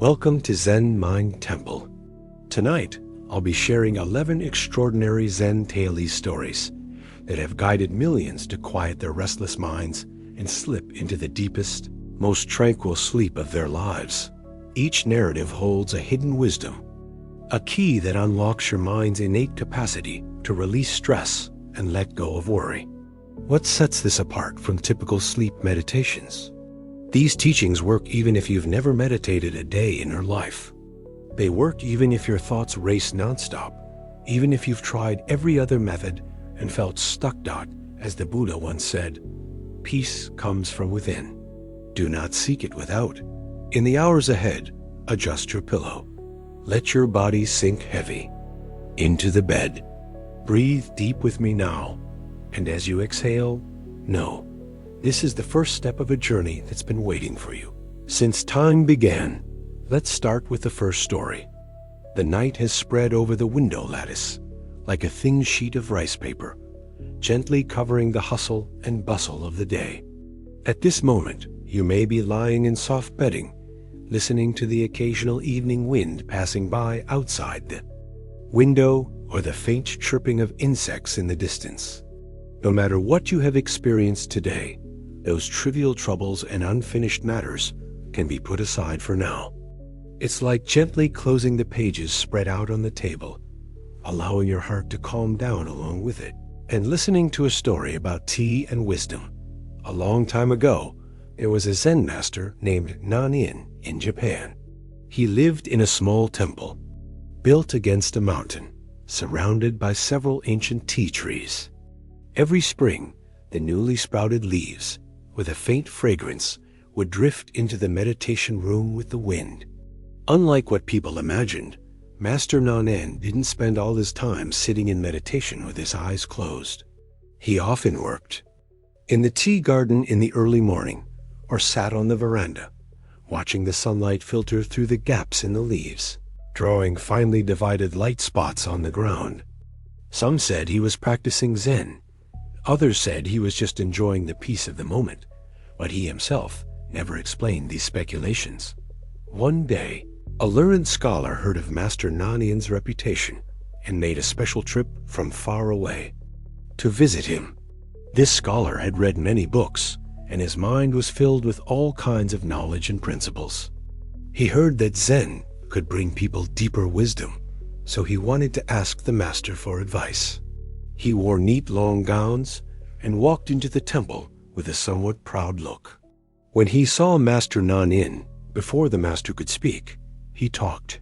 Welcome to Zen Mind Temple. Tonight, I'll be sharing 11 extraordinary Zen Taili stories that have guided millions to quiet their restless minds and slip into the deepest, most tranquil sleep of their lives. Each narrative holds a hidden wisdom, a key that unlocks your mind's innate capacity to release stress and let go of worry. What sets this apart from typical sleep meditations? These teachings work even if you've never meditated a day in your life. They work even if your thoughts race nonstop, even if you've tried every other method and felt stuck. As the Buddha once said, peace comes from within. Do not seek it without. In the hours ahead, adjust your pillow. Let your body sink heavy into the bed. Breathe deep with me now, and as you exhale, know this is the first step of a journey that's been waiting for you since time began. Let's start with the first story. The night has spread over the window lattice like a thin sheet of rice paper, gently covering the hustle and bustle of the day. At this moment, you may be lying in soft bedding, listening to the occasional evening wind passing by outside the window or the faint chirping of insects in the distance. No matter what you have experienced today, those trivial troubles and unfinished matters can be put aside for now. It's like gently closing the pages spread out on the table, allowing your heart to calm down along with it, and listening to a story about tea and wisdom. A long time ago, there was a Zen master named Nanin in Japan. He lived in a small temple, built against a mountain, surrounded by several ancient tea trees. Every spring, the newly sprouted leaves, with a faint fragrance, would drift into the meditation room with the wind. Unlike what people imagined, Master Nanin didn't spend all his time sitting in meditation with his eyes closed. He often worked in the tea garden in the early morning, or sat on the veranda, watching the sunlight filter through the gaps in the leaves, drawing finely divided light spots on the ground. Some said he was practicing Zen. Others said he was just enjoying the peace of the moment, but he himself never explained these speculations. One day, a learned scholar heard of Master Nanin's reputation and made a special trip from far away to visit him. This scholar had read many books, and his mind was filled with all kinds of knowledge and principles. He heard that Zen could bring people deeper wisdom, so he wanted to ask the master for advice. He wore neat long gowns and walked into the temple with a somewhat proud look. When he saw Master Nanin, before the master could speak, he talked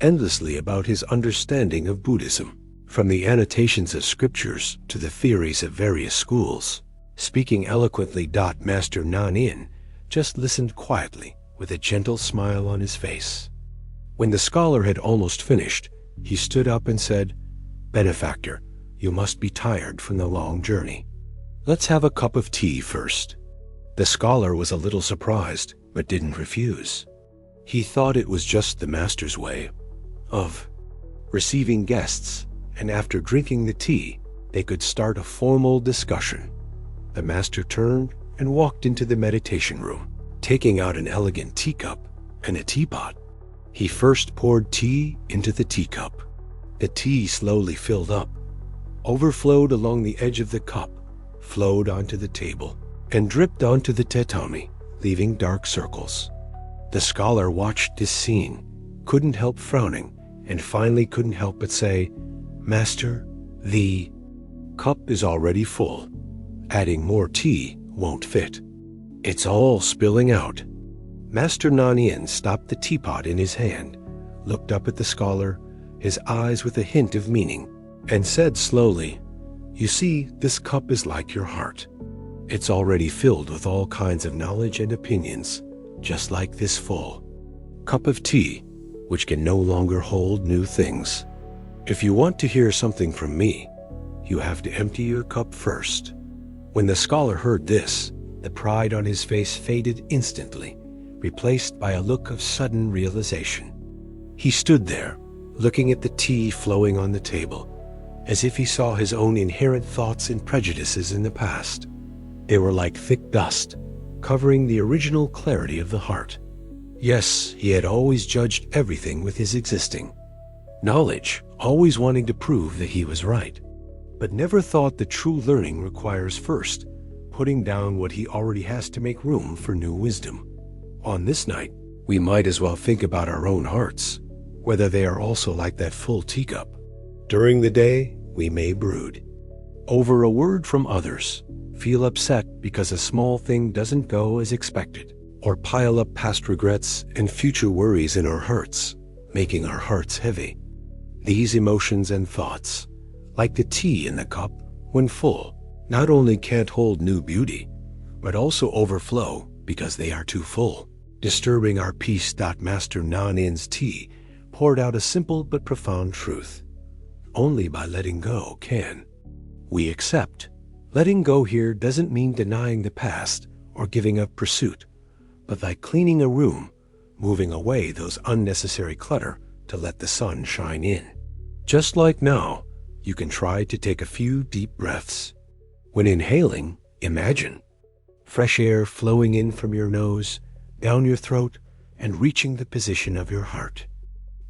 endlessly about his understanding of Buddhism, from the annotations of scriptures to the theories of various schools. Speaking eloquently, Master Nanin just listened quietly with a gentle smile on his face. When the scholar had almost finished, he stood up and said, "Benefactor, you must be tired from the long journey. Let's have a cup of tea first." The scholar was a little surprised, but didn't refuse. He thought it was just the master's way of receiving guests, and after drinking the tea, they could start a formal discussion. The master turned and walked into the meditation room, taking out an elegant teacup and a teapot. He first poured tea into the teacup. The tea slowly filled up, overflowed along the edge of the cup, flowed onto the table, and dripped onto the tatami, leaving dark circles. The scholar watched this scene, couldn't help frowning, and finally couldn't help but say, "Master, the cup is already full. Adding more tea won't fit. It's all spilling out." Master Nanin stopped the teapot in his hand, looked up at the scholar, his eyes with a hint of meaning, and said slowly, "You see, this cup is like your heart. It's already filled with all kinds of knowledge and opinions, just like this full cup of tea, which can no longer hold new things. If you want to hear something from me, you have to empty your cup first." When the scholar heard this, the pride on his face faded instantly, replaced by a look of sudden realization. He stood there, looking at the tea flowing on the table, as if he saw his own inherent thoughts and prejudices in the past. They were like thick dust, covering the original clarity of the heart. Yes, he had always judged everything with his existing knowledge, always wanting to prove that he was right, but never thought that true learning requires first putting down what he already has to make room for new wisdom. On this night, we might as well think about our own hearts, whether they are also like that full teacup. During the day, we may brood over a word from others, feel upset because a small thing doesn't go as expected, or pile up past regrets and future worries in our hearts, making our hearts heavy. These emotions and thoughts, like the tea in the cup, when full, not only can't hold new beauty, but also overflow because they are too full, disturbing our peace. Master Nanin's tea poured out a simple but profound truth. Only by letting go can we accept. Letting go here doesn't mean denying the past or giving up pursuit, but like cleaning a room, moving away those unnecessary clutter to let the sun shine in. Just like now, you can try to take a few deep breaths. When inhaling, imagine fresh air flowing in from your nose, down your throat, and reaching the position of your heart.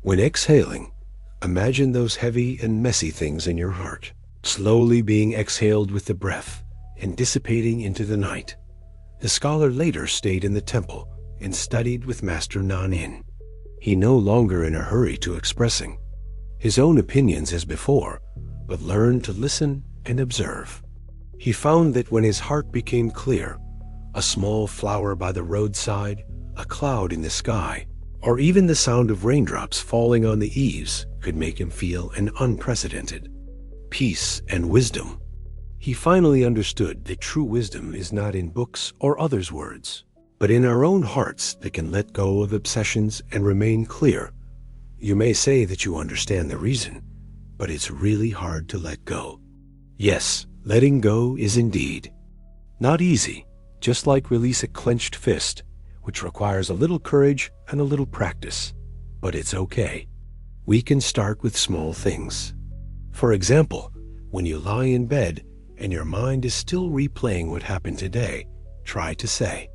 When exhaling, imagine those heavy and messy things in your heart, slowly being exhaled with the breath and dissipating into the night. The scholar later stayed in the temple and studied with Master Nanin. He no longer in a hurry to expressing his own opinions as before, but learned to listen and observe. He found that when his heart became clear, a small flower by the roadside, a cloud in the sky, or even the sound of raindrops falling on the eaves could make him feel an unprecedented peace and wisdom. He finally understood that true wisdom is not in books or others' words, but in our own hearts that can let go of obsessions and remain clear. You may say that you understand the reason, but it's really hard to let go. Yes, letting go is indeed not easy, just like release a clenched fist, which requires a little courage and a little practice. But it's okay. We can start with small things. For example, when you lie in bed and your mind is still replaying what happened today, try to say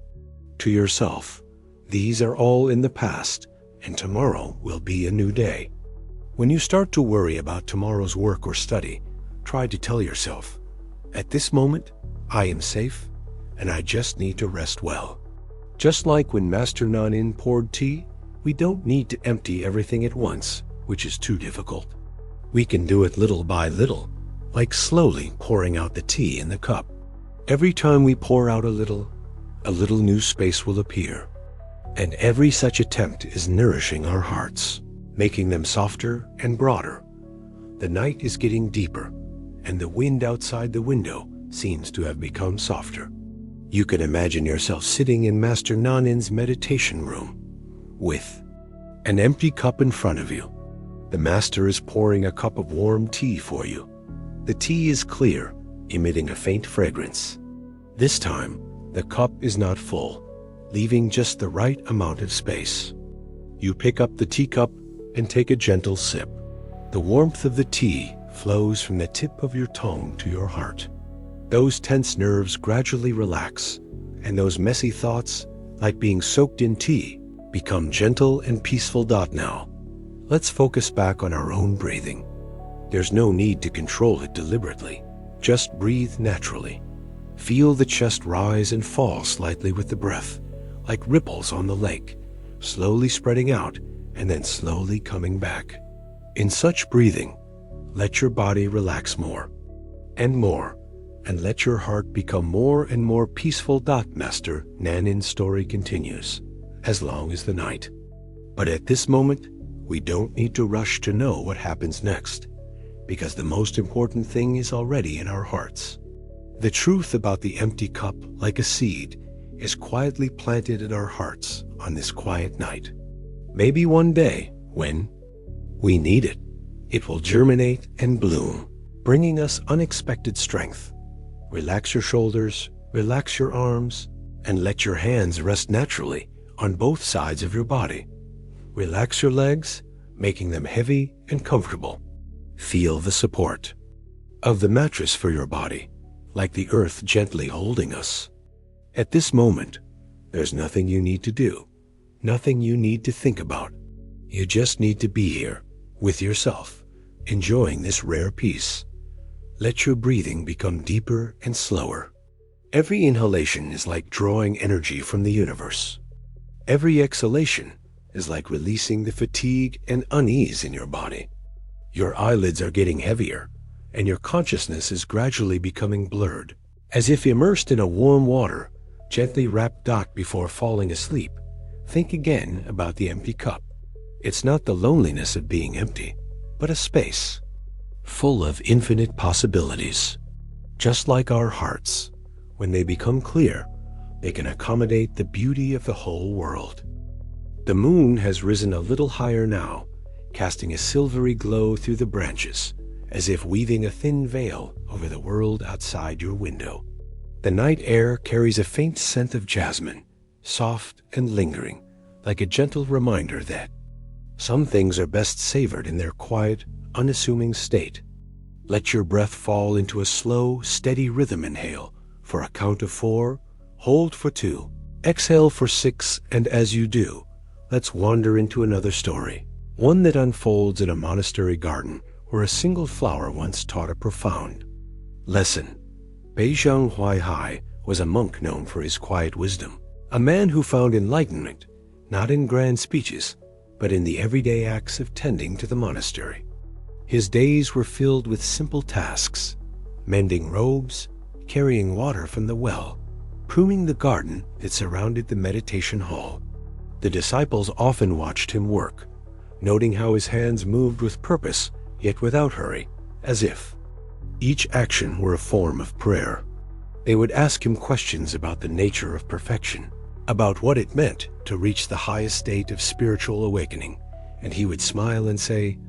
to yourself, "These are all in the past, and tomorrow will be a new day." When you start to worry about tomorrow's work or study, try to tell yourself, "At this moment, I am safe, and I just need to rest well." Just like when Master Nanin poured tea, we don't need to empty everything at once, which is too difficult. We can do it little by little, like slowly pouring out the tea in the cup. Every time we pour out a little new space will appear. And every such attempt is nourishing our hearts, making them softer and broader. The night is getting deeper, and the wind outside the window seems to have become softer. You can imagine yourself sitting in Master Nanin's meditation room with an empty cup in front of you. The master is pouring a cup of warm tea for you. The tea is clear, emitting a faint fragrance. This time, the cup is not full, leaving just the right amount of space. You pick up the teacup and take a gentle sip. The warmth of the tea flows from the tip of your tongue to your heart. Those tense nerves gradually relax, and those messy thoughts, like being soaked in tea, become gentle and peaceful. Now, let's focus back on our own breathing. There's no need to control it deliberately. Just breathe naturally. Feel the chest rise and fall slightly with the breath, like ripples on the lake, slowly spreading out and then slowly coming back. In such breathing, let your body relax more, and let your heart become more and more peaceful. Master Nanin's story continues, as long as the night. But at this moment, we don't need to rush to know what happens next, because the most important thing is already in our hearts. The truth about the empty cup, like a seed, is quietly planted in our hearts on this quiet night. Maybe one day, when we need it, it will germinate and bloom, bringing us unexpected strength. Relax your shoulders, relax your arms, and let your hands rest naturally on both sides of your body. Relax your legs, making them heavy and comfortable. Feel the support of the mattress for your body, like the earth gently holding us. At this moment, there's nothing you need to do. Nothing you need to think about. You just need to be here, with yourself, enjoying this rare peace. Let your breathing become deeper and slower. Every inhalation is like drawing energy from the universe. Every exhalation is like releasing the fatigue and unease in your body. Your eyelids are getting heavier, and your consciousness is gradually becoming blurred. As if immersed in a warm water, gently wrap dock before falling asleep. Think again about the empty cup. It's not the loneliness of being empty, but a space full of infinite possibilities. Just like our hearts, when they become clear, they can accommodate the beauty of the whole world. The moon has risen a little higher now, casting a silvery glow through the branches, as if weaving a thin veil over the world outside your window. The night air carries a faint scent of jasmine, soft and lingering, like a gentle reminder that some things are best savored in their quiet, unassuming state. Let your breath fall into a slow, steady rhythm. Inhale for a count of 4, hold for 2, exhale for 6, and as you do, let's wander into another story, one that unfolds in a monastery garden where a single flower once taught a profound lesson. Beizhang Huaihai was a monk known for his quiet wisdom, a man who found enlightenment not in grand speeches, but in the everyday acts of tending to the monastery. His days were filled with simple tasks, mending robes, carrying water from the well, pruning the garden that surrounded the meditation hall. The disciples often watched him work, noting how his hands moved with purpose, yet without hurry, as if each action were a form of prayer. They would ask him questions about the nature of perfection, about what it meant to reach the highest state of spiritual awakening, and he would smile and say,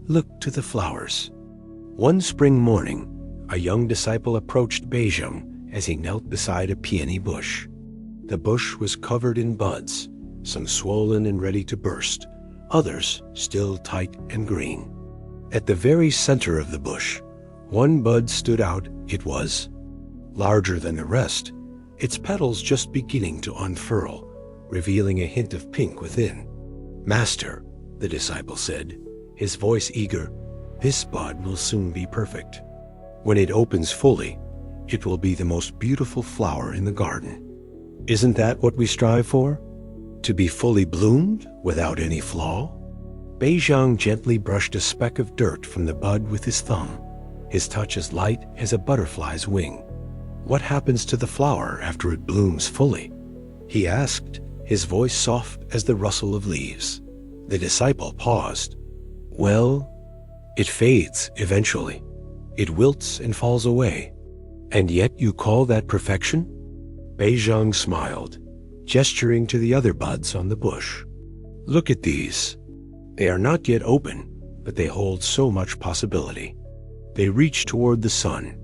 "Look to the flowers." One spring morning, a young disciple approached Beizhang as he knelt beside a peony bush. The bush was covered in buds, some swollen and ready to burst, others still tight and green. At the very center of the bush, one bud stood out. It was larger than the rest, its petals just beginning to unfurl, revealing a hint of pink within. "Master," the disciple said, his voice eager, "this bud will soon be perfect. When it opens fully, it will be the most beautiful flower in the garden. Isn't that what we strive for? To be fully bloomed without any flaw?" Beizhang gently brushed a speck of dirt from the bud with his thumb, his touch as light as a butterfly's wing. "What happens to the flower after it blooms fully?" he asked, his voice soft as the rustle of leaves. The disciple paused. "Well, it fades eventually. It wilts and falls away. And yet you call that perfection?" Beizhang smiled, gesturing to the other buds on the bush. "Look at these. They are not yet open, but they hold so much possibility. They reach toward the sun,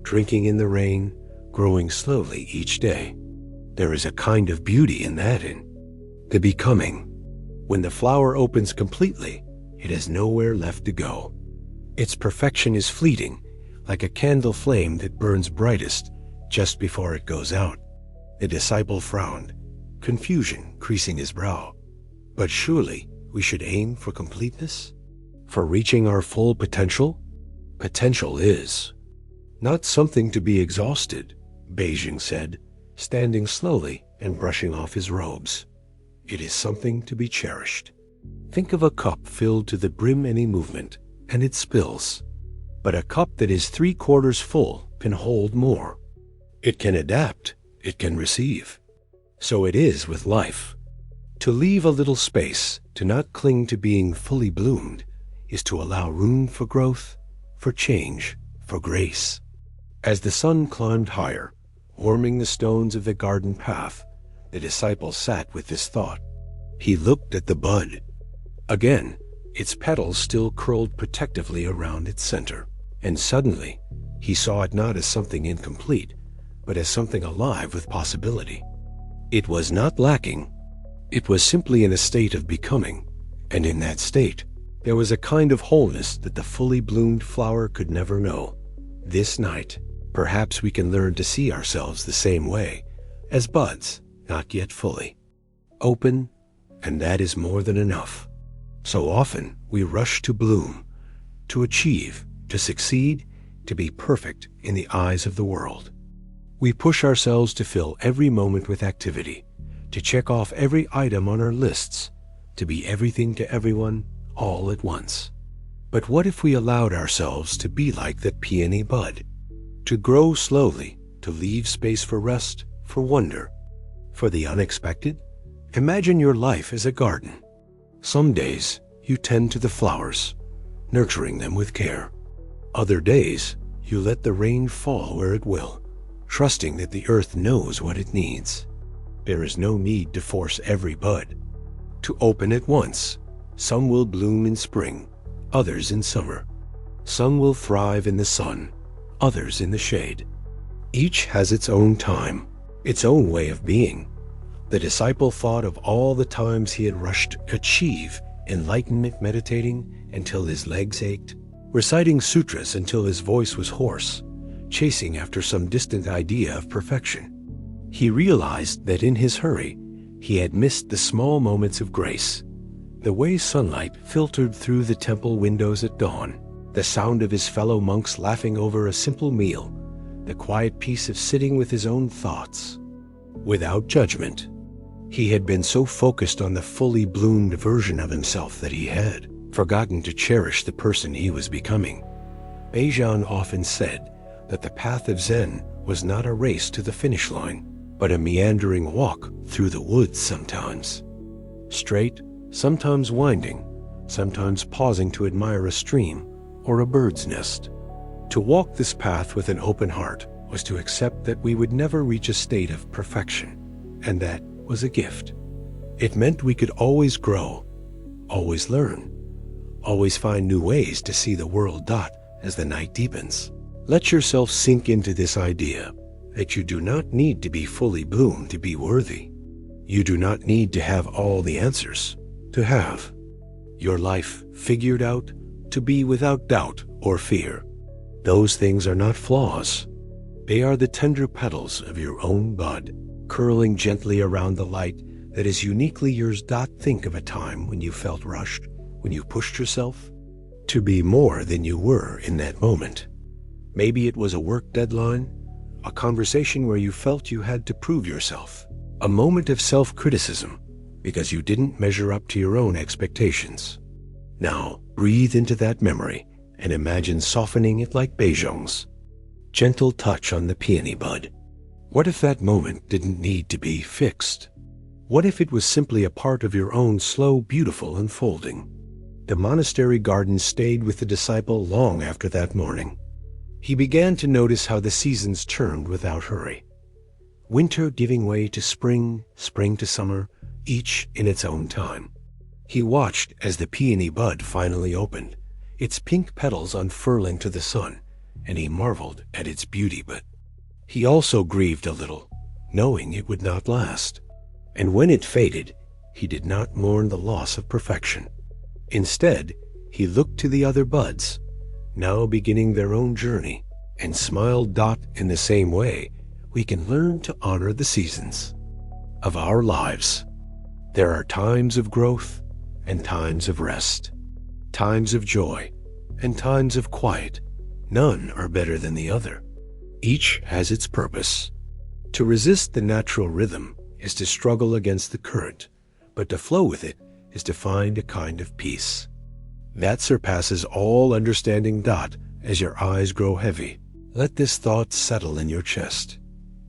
drinking in the rain, growing slowly each day. There is a kind of beauty in that, in the becoming. When the flower opens completely, it has nowhere left to go. Its perfection is fleeting, like a candle flame that burns brightest just before it goes out." The disciple frowned, confusion creasing his brow. "But surely we should aim for completeness? For reaching our full potential? Potential is not something to be exhausted," Beizhang said, standing slowly and brushing off his robes. "It is something to be cherished. Think of a cup filled to the brim any movement, and it spills. But a cup that is 3/4 full can hold more. It can adapt, it can receive. So it is with life. To leave a little space, to not cling to being fully bloomed, is to allow room for growth, for change, for grace." As the sun climbed higher, warming the stones of the garden path, the disciple sat with this thought. He looked at the bud. Again, its petals still curled protectively around its center, and suddenly he saw it not as something incomplete, but as something alive with possibility. It was not lacking. It was simply in a state of becoming, and in that state, there was a kind of wholeness that the fully bloomed flower could never know. This night, perhaps we can learn to see ourselves the same way, as buds, not yet fully open, and that is more than enough. So often we rush to bloom, to achieve, to succeed, to be perfect in the eyes of the world. We push ourselves to fill every moment with activity, to check off every item on our lists, to be everything to everyone all at once. But what if we allowed ourselves to be like that peony bud, to grow slowly, to leave space for rest, for wonder, for the unexpected? Imagine your life as a garden. Some days you tend to the flowers, nurturing them with care. Other days you let the rain fall where it will, trusting that the earth knows what it needs. There is no need to force every bud to open at once. Some will bloom in spring, others in summer. Some will thrive in the sun, others in the shade. Each has its own time, its own way of being. The disciple thought of all the times he had rushed to achieve enlightenment, meditating until his legs ached, reciting sutras until his voice was hoarse, chasing after some distant idea of perfection. He realized that in his hurry, he had missed the small moments of grace, the way sunlight filtered through the temple windows at dawn, the sound of his fellow monks laughing over a simple meal, the quiet peace of sitting with his own thoughts, without judgment. He had been so focused on the fully bloomed version of himself that he had forgotten to cherish the person he was becoming. Beijing often said that the path of Zen was not a race to the finish line, but a meandering walk through the woods sometimes. Straight, sometimes winding, sometimes pausing to admire a stream or a bird's nest. To walk this path with an open heart was to accept that we would never reach a state of perfection, and that was a gift. It meant we could always grow, always learn, always find new ways to see the world as the night deepens. Let yourself sink into this idea that you do not need to be fully bloomed to be worthy. You do not need to have all the answers to have your life figured out, to be without doubt or fear. Those things are not flaws. They are the tender petals of your own bud, curling gently around the light that is uniquely yours. Think of a time when you felt rushed, when you pushed yourself to be more than you were in that moment. Maybe it was a work deadline, a conversation where you felt you had to prove yourself, a moment of self-criticism because you didn't measure up to your own expectations. Now, breathe into that memory and imagine softening it like Beijing's gentle touch on the peony bud. What if that moment didn't need to be fixed? What if it was simply a part of your own slow, beautiful unfolding? The monastery garden stayed with the disciple long after that morning. He began to notice how the seasons turned without hurry. Winter giving way to spring, spring to summer, each in its own time. He watched as the peony bud finally opened, its pink petals unfurling to the sun, and he marveled at its beauty, but he also grieved a little, knowing it would not last. And when it faded, he did not mourn the loss of perfection. Instead, he looked to the other buds, now beginning their own journey, and smiled. In the same way, we can learn to honor the seasons of our lives. There are times of growth and times of rest, times of joy and times of quiet. None are better than the other. Each has its purpose. To resist the natural rhythm is to struggle against the current, but to flow with it is to find a kind of peace that surpasses all understanding. As your eyes grow heavy, let this thought settle in your chest.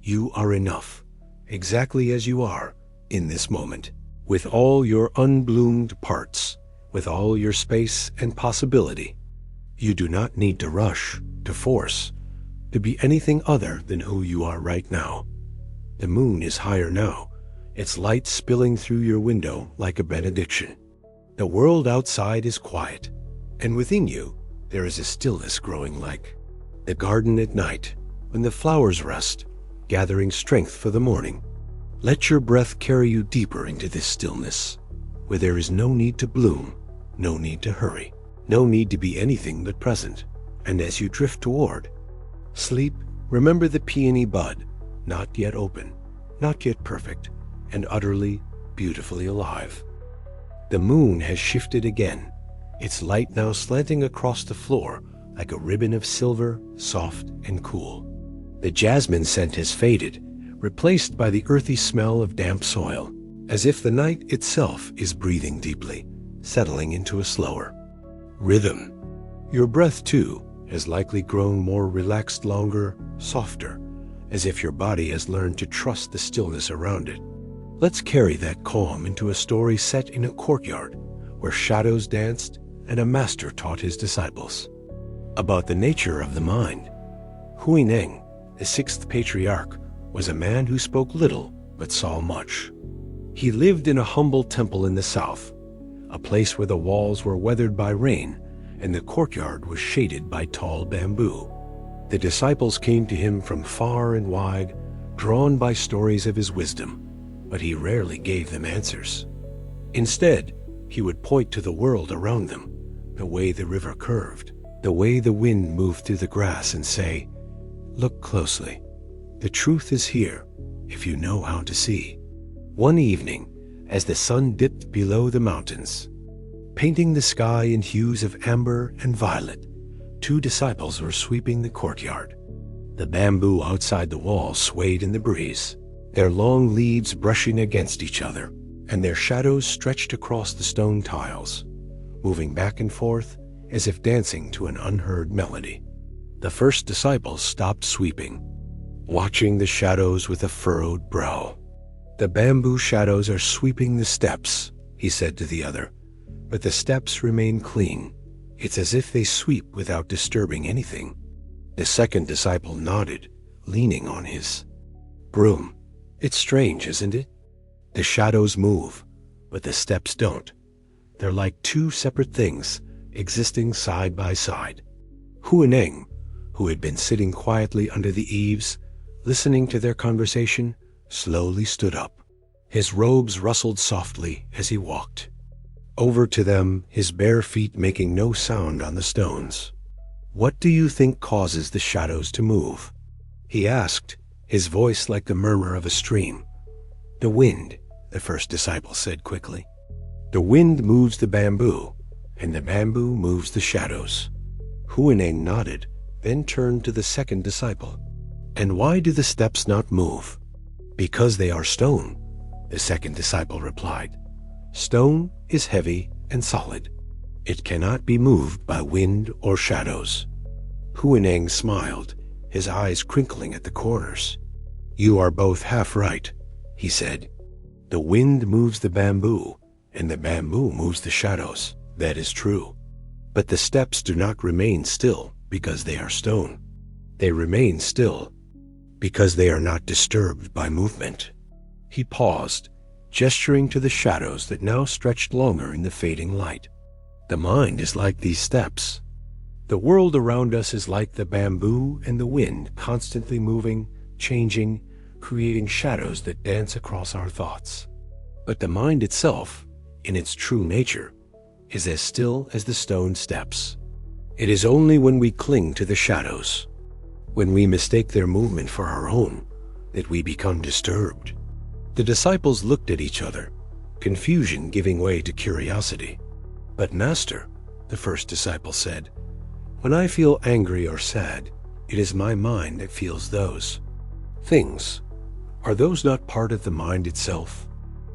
You are enough, exactly as you are in this moment, with all your unbloomed parts, with all your space and possibility. You do not need to rush, to force, to be anything other than who you are right now. The moon is higher now, its light spilling through your window like a benediction. The world outside is quiet, and within you there is a stillness growing like the garden at night when the flowers rest, gathering strength for the morning. Let your breath carry you deeper into this stillness, where there is no need to bloom, no need to hurry, no need to be anything but present. And as you drift toward sleep, remember the peony bud, not yet open, not yet perfect, and utterly, beautifully alive. The moon has shifted again, its light now slanting across the floor like a ribbon of silver, soft and cool. The jasmine scent has faded, replaced by the earthy smell of damp soil, as if the night itself is breathing deeply, settling into a slower rhythm. Your breath, too, has likely grown more relaxed, longer, softer, as if your body has learned to trust the stillness around it. Let's carry that calm into a story set in a courtyard where shadows danced and a master taught his disciples. About the nature of the mind. Huineng, the sixth patriarch, was a man who spoke little but saw much. He lived in a humble temple in the south, a place where the walls were weathered by rain and the courtyard was shaded by tall bamboo. The disciples came to him from far and wide, drawn by stories of his wisdom, but he rarely gave them answers. Instead, he would point to the world around them, the way the river curved, the way the wind moved through the grass, and say, "Look closely. The truth is here, if you know how to see." One evening, as the sun dipped below the mountains, painting the sky in hues of amber and violet, two disciples were sweeping the courtyard. The bamboo outside the wall swayed in the breeze, their long leaves brushing against each other, and their shadows stretched across the stone tiles, moving back and forth as if dancing to an unheard melody. The first disciple stopped sweeping, watching the shadows with a furrowed brow. "The bamboo shadows are sweeping the steps," he said to the other, "but the steps remain clean. It's as if they sweep without disturbing anything." The second disciple nodded, leaning on his broom. "It's strange, isn't it? The shadows move, but the steps don't. They're like two separate things, existing side by side." Huineng, who had been sitting quietly under the eaves, listening to their conversation, slowly stood up. His robes rustled softly as he walked over to them, his bare feet making no sound on the stones. "What do you think causes the shadows to move?" he asked, his voice like the murmur of a stream. "The wind," the first disciple said quickly. "The wind moves the bamboo, and the bamboo moves the shadows." Huineng nodded, then turned to the second disciple. "And why do the steps not move?" "Because they are stone," the second disciple replied. "Stone is heavy and solid. It cannot be moved by wind or shadows." Huineng smiled, his eyes crinkling at the corners. "You are both half right," he said. "The wind moves the bamboo, and the bamboo moves the shadows. That is true. But the steps do not remain still because they are stone. They remain still because they are not disturbed by movement." He paused, gesturing to the shadows that now stretched longer in the fading light. "The mind is like these steps. The world around us is like the bamboo and the wind, constantly moving, changing, creating shadows that dance across our thoughts. But the mind itself, in its true nature, is as still as the stone steps. It is only when we cling to the shadows, when we mistake their movement for our own, that we become disturbed." The disciples looked at each other, confusion giving way to curiosity. "But Master," the first disciple said, "when I feel angry or sad, it is my mind that feels those things. Are those not part of the mind itself?"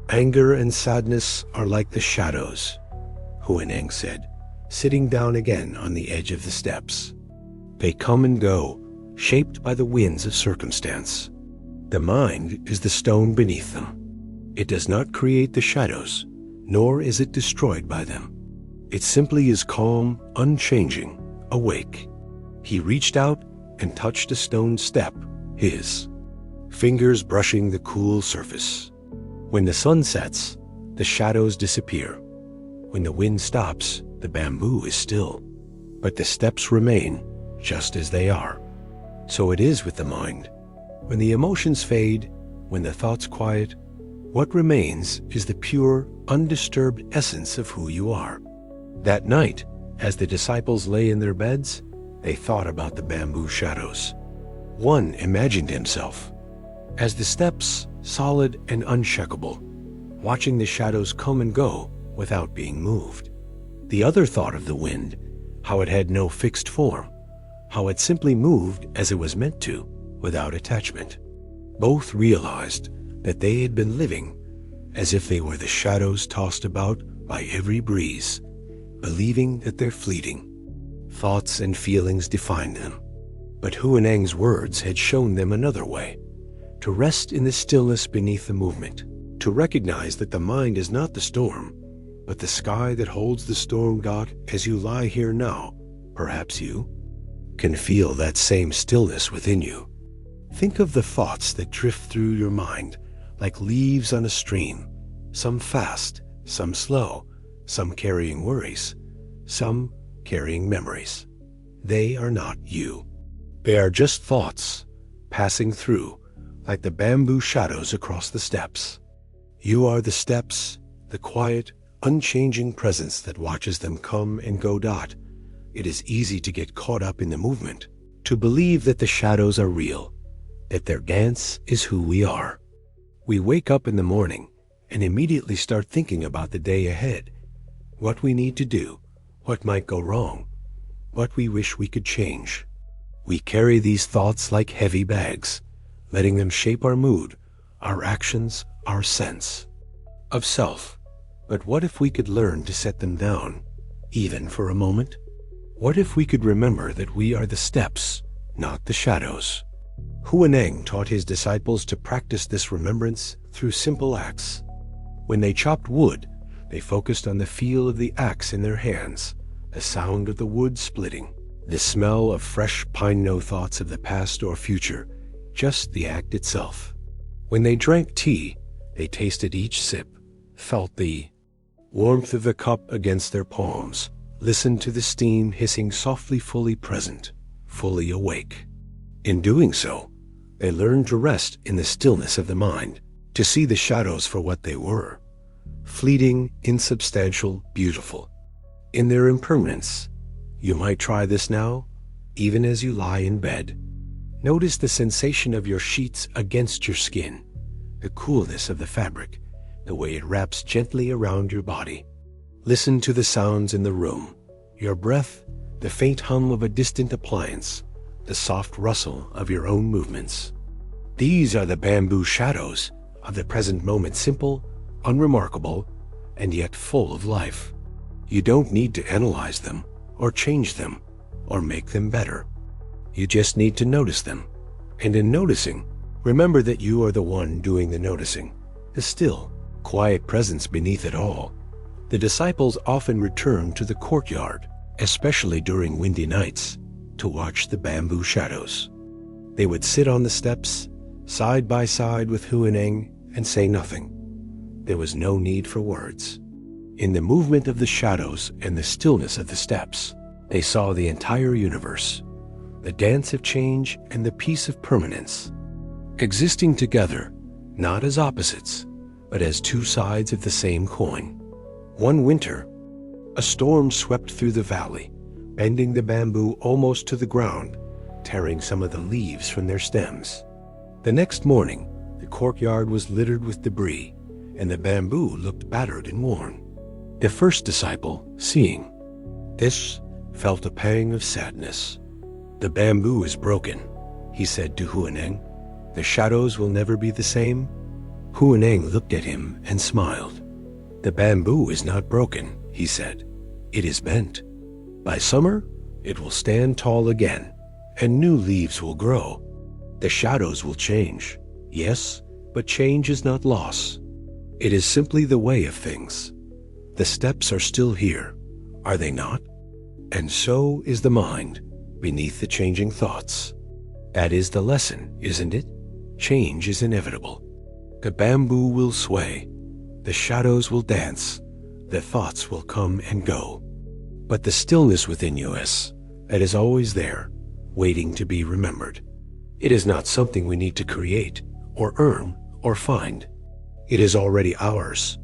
"Anger and sadness are like the shadows," Huineng said, sitting down again on the edge of the steps. "They come and go, shaped by the winds of circumstance. The mind is the stone beneath them. It does not create the shadows, nor is it destroyed by them. It simply is calm, unchanging, awake." He reached out and touched a stone step, his fingers brushing the cool surface. "When the sun sets, the shadows disappear. When the wind stops, the bamboo is still, but the steps remain just as they are. So it is with the mind. When the emotions fade, when the thoughts quiet, what remains is the pure, undisturbed essence of who you are." That night, as the disciples lay in their beds, they thought about the bamboo shadows. One imagined himself as the steps, solid and unshakable, watching the shadows come and go without being moved. The other thought of the wind, how it had no fixed form, how it simply moved as it was meant to, without attachment. Both realized that they had been living as if they were the shadows tossed about by every breeze, believing that they're fleeting. Thoughts and feelings defined them. But Huineng's words had shown them another way, to rest in the stillness beneath the movement, to recognize that the mind is not the storm, but the sky that holds the storm. As you lie here now, perhaps you can feel that same stillness within you. Think of the thoughts that drift through your mind like leaves on a stream, some fast, some slow, some carrying worries, some carrying memories. They are not you. They are just thoughts passing through like the bamboo shadows across the steps. You are the steps, the quiet, unchanging presence that watches them come and go. It is easy to get caught up in the movement, to believe that the shadows are real, that their dance is who we are. We wake up in the morning and immediately start thinking about the day ahead, what we need to do, what might go wrong, what we wish we could change. We carry these thoughts like heavy bags, letting them shape our mood, our actions, our sense of self. But what if we could learn to set them down, even for a moment? What if we could remember that we are the steps, not the shadows? Huineng taught his disciples to practice this remembrance through simple acts. When they chopped wood, they focused on the feel of the axe in their hands, the sound of the wood splitting, the smell of fresh pine. No thoughts of the past or future, just the act itself. When they drank tea, they tasted each sip, felt the warmth of the cup against their palms, listened to the steam hissing softly, fully present, fully awake. In doing so, they learned to rest in the stillness of the mind, to see the shadows for what they were, fleeting, insubstantial, beautiful, in their impermanence. You might try this now, even as you lie in bed. Notice the sensation of your sheets against your skin, the coolness of the fabric, the way it wraps gently around your body. Listen to the sounds in the room, your breath, the faint hum of a distant appliance, the soft rustle of your own movements. These are the bamboo shadows of the present moment, simple, unremarkable, and yet full of life. You don't need to analyze them, or change them, or make them better. You just need to notice them. And in noticing, remember that you are the one doing the noticing, the still, quiet presence beneath it all. The disciples often returned to the courtyard, especially during windy nights, to watch the bamboo shadows. They would sit on the steps, side by side with Huineng, and say nothing. There was no need for words. In the movement of the shadows and the stillness of the steps, they saw the entire universe, the dance of change and the peace of permanence, existing together, not as opposites, but as two sides of the same coin. One winter, a storm swept through the valley, bending the bamboo almost to the ground, tearing some of the leaves from their stems. The next morning, the courtyard was littered with debris, and the bamboo looked battered and worn. The first disciple, seeing this, felt a pang of sadness. "The bamboo is broken," he said to Huineng. "The shadows will never be the same." Huineng looked at him and smiled. "The bamboo is not broken," he said. "It is bent. By summer, it will stand tall again, and new leaves will grow. The shadows will change, yes, but change is not loss. It is simply the way of things. The steps are still here, are they not? And so is the mind, beneath the changing thoughts. That is the lesson, isn't it? Change is inevitable. The bamboo will sway, the shadows will dance, the thoughts will come and go. But the stillness within you that is always there, waiting to be remembered. It is not something we need to create, or earn, or find. It is already ours,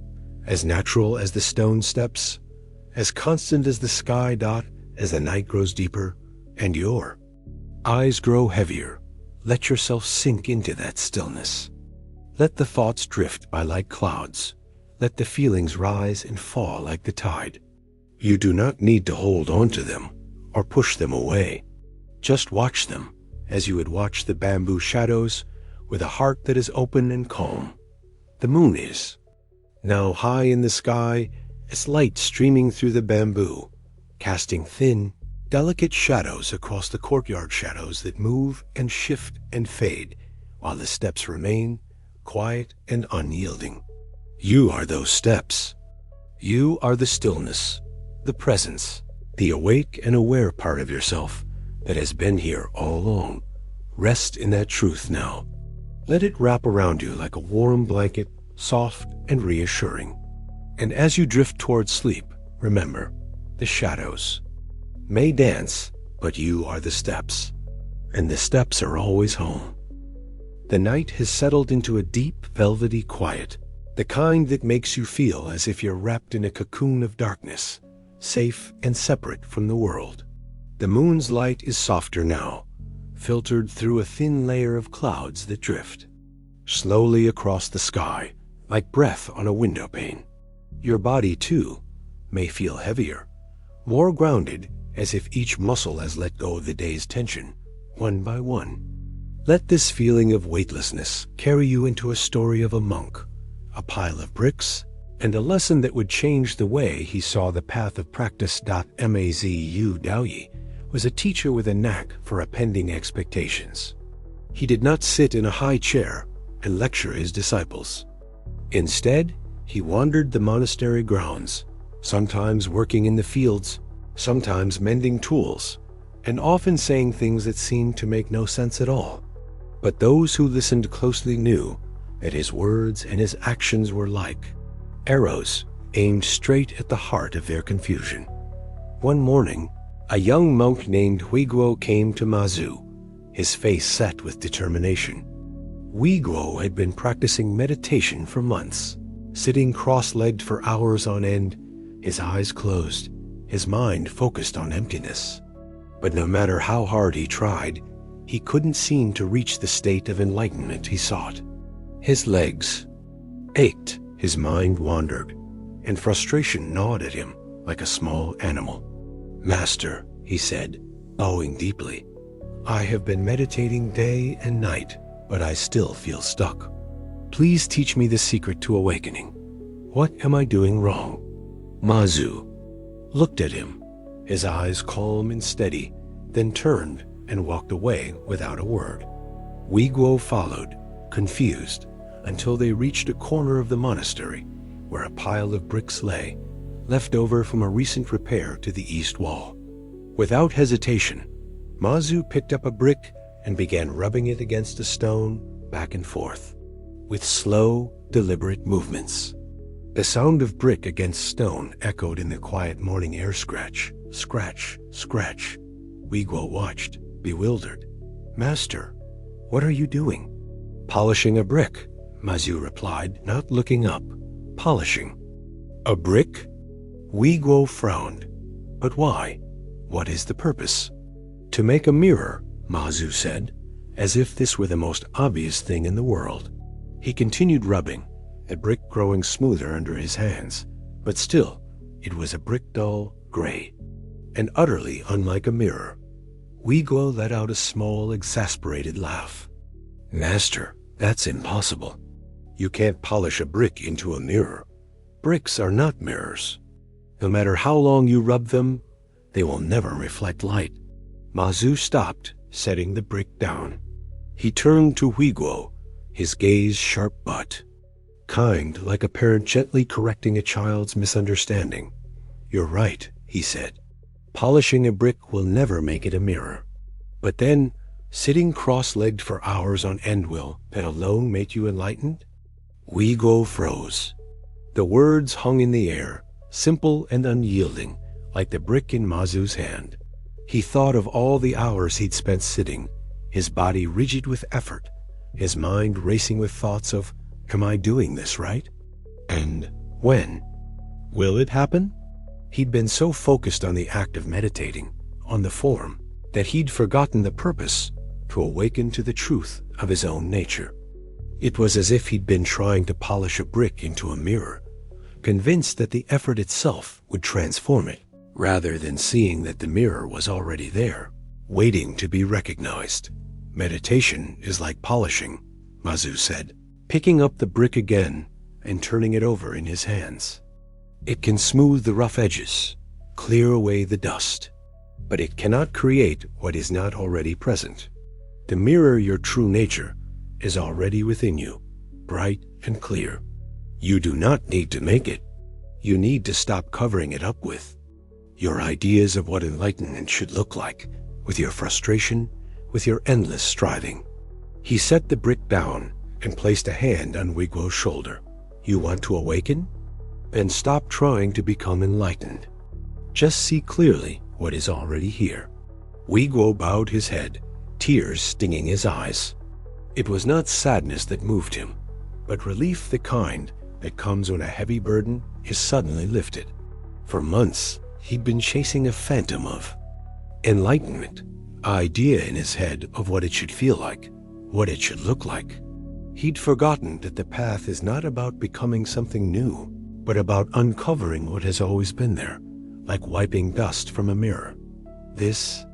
as natural as the stone steps, as constant as the sky. As the night grows deeper, and your eyes grow heavier, let yourself sink into that stillness. Let the thoughts drift by like clouds. Let the feelings rise and fall like the tide. You do not need to hold on to them or push them away. Just watch them as you would watch the bamboo shadows with a heart that is open and calm. The moon is now high in the sky, its light streaming through the bamboo, casting thin, delicate shadows across the courtyard, shadows that move and shift and fade while the steps remain quiet and unyielding. You are those steps. You are the stillness, the presence, the awake and aware part of yourself that has been here all along. Rest in that truth now. Let it wrap around you like a warm blanket, soft and reassuring. And as you drift towards sleep, remember, the shadows may dance, but you are the steps, and the steps are always home. The night has settled into a deep, velvety quiet, the kind that makes you feel as if you're wrapped in a cocoon of darkness, safe and separate from the world. The moon's light is softer now, filtered through a thin layer of clouds that drift slowly across the sky, like breath on a window pane. Your body, too, may feel heavier, more grounded, as if each muscle has let go of the day's tension, one by one. Let this feeling of weightlessness carry you into a story of a monk, a pile of bricks, and a lesson that would change the way he saw the path of practice. Mazu Daoyi was a teacher with a knack for appending expectations. He did not sit in a high chair and lecture his disciples. Instead, he wandered the monastery grounds, sometimes working in the fields, sometimes mending tools, and often saying things that seemed to make no sense at all. But those who listened closely knew that his words and his actions were like arrows aimed straight at the heart of their confusion. One morning, a young monk named Huiguo came to Mazu, his face set with determination. Huiguo had been practicing meditation for months, sitting cross-legged for hours on end, his eyes closed, his mind focused on emptiness. But no matter how hard he tried, he couldn't seem to reach the state of enlightenment he sought. His legs ached, his mind wandered, and frustration gnawed at him like a small animal. "Master," he said, bowing deeply, "I have been meditating day and night, but I still feel stuck. Please teach me the secret to awakening. What am I doing wrong?" Mazu looked at him, his eyes calm and steady, then turned and walked away without a word. Huiguo followed, confused, until they reached a corner of the monastery where a pile of bricks lay, left over from a recent repair to the east wall. Without hesitation, Mazu picked up a brick and began rubbing it against a stone back and forth, with slow, deliberate movements. The sound of brick against stone echoed in the quiet morning air. Scratch, scratch, scratch. Huiguo watched, bewildered. "Master, what are you doing?" "Polishing a brick," Mazu replied, not looking up. "Polishing a brick?" Huiguo frowned. "But why? What is the purpose?" "To make a mirror," Mazu said, as if this were the most obvious thing in the world. He continued rubbing, a brick growing smoother under his hands, but still, it was a brick dull gray, and utterly unlike a mirror. Huiguo let out a small, exasperated laugh. "Master, that's impossible. You can't polish a brick into a mirror. Bricks are not mirrors. No matter how long you rub them, they will never reflect light." Mazu stopped, setting the brick down. He turned to Huiguo, his gaze sharp but kind, like a parent gently correcting a child's misunderstanding. "You're right," he said. "Polishing a brick will never make it a mirror. But then, sitting cross-legged for hours on end will that alone make you enlightened?" Huiguo froze. The words hung in the air, simple and unyielding, like the brick in Mazu's hand. He thought of all the hours he'd spent sitting, his body rigid with effort, his mind racing with thoughts of, "Am I doing this right? And when? Will it happen?" He'd been so focused on the act of meditating, on the form, that he'd forgotten the purpose, to awaken to the truth of his own nature. It was as if he'd been trying to polish a brick into a mirror, convinced that the effort itself would transform it, rather than seeing that the mirror was already there, waiting to be recognized. Meditation is like polishing, Mazu said, picking up the brick again and turning it over in his hands. It can smooth the rough edges, clear away the dust, but it cannot create what is not already present. To mirror your true nature is already within you, bright and clear. You do not need to make it. You need to stop covering it up with your ideas of what enlightenment should look like, with your frustration, with your endless striving. He set the brick down and placed a hand on Wiguo's shoulder. You want to awaken? Then stop trying to become enlightened. Just see clearly what is already here. Wiguo bowed his head, tears stinging his eyes. It was not sadness that moved him, but relief the kind that comes when a heavy burden is suddenly lifted. For months, he'd been chasing a phantom of enlightenment, an idea in his head of what it should feel like, what it should look like. He'd forgotten that the path is not about becoming something new, but about uncovering what has always been there, like wiping dust from a mirror. This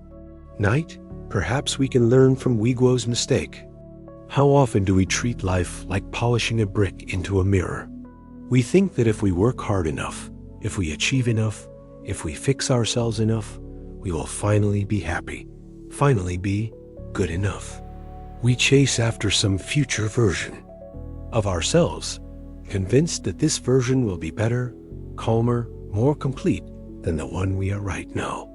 night, perhaps we can learn from Wiguo's mistake. How often do we treat life like polishing a brick into a mirror? We think that if we work hard enough, if we achieve enough, if we fix ourselves enough, we will finally be happy, finally be good enough. We chase after some future version of ourselves, convinced that this version will be better, calmer, more complete than the one we are right now.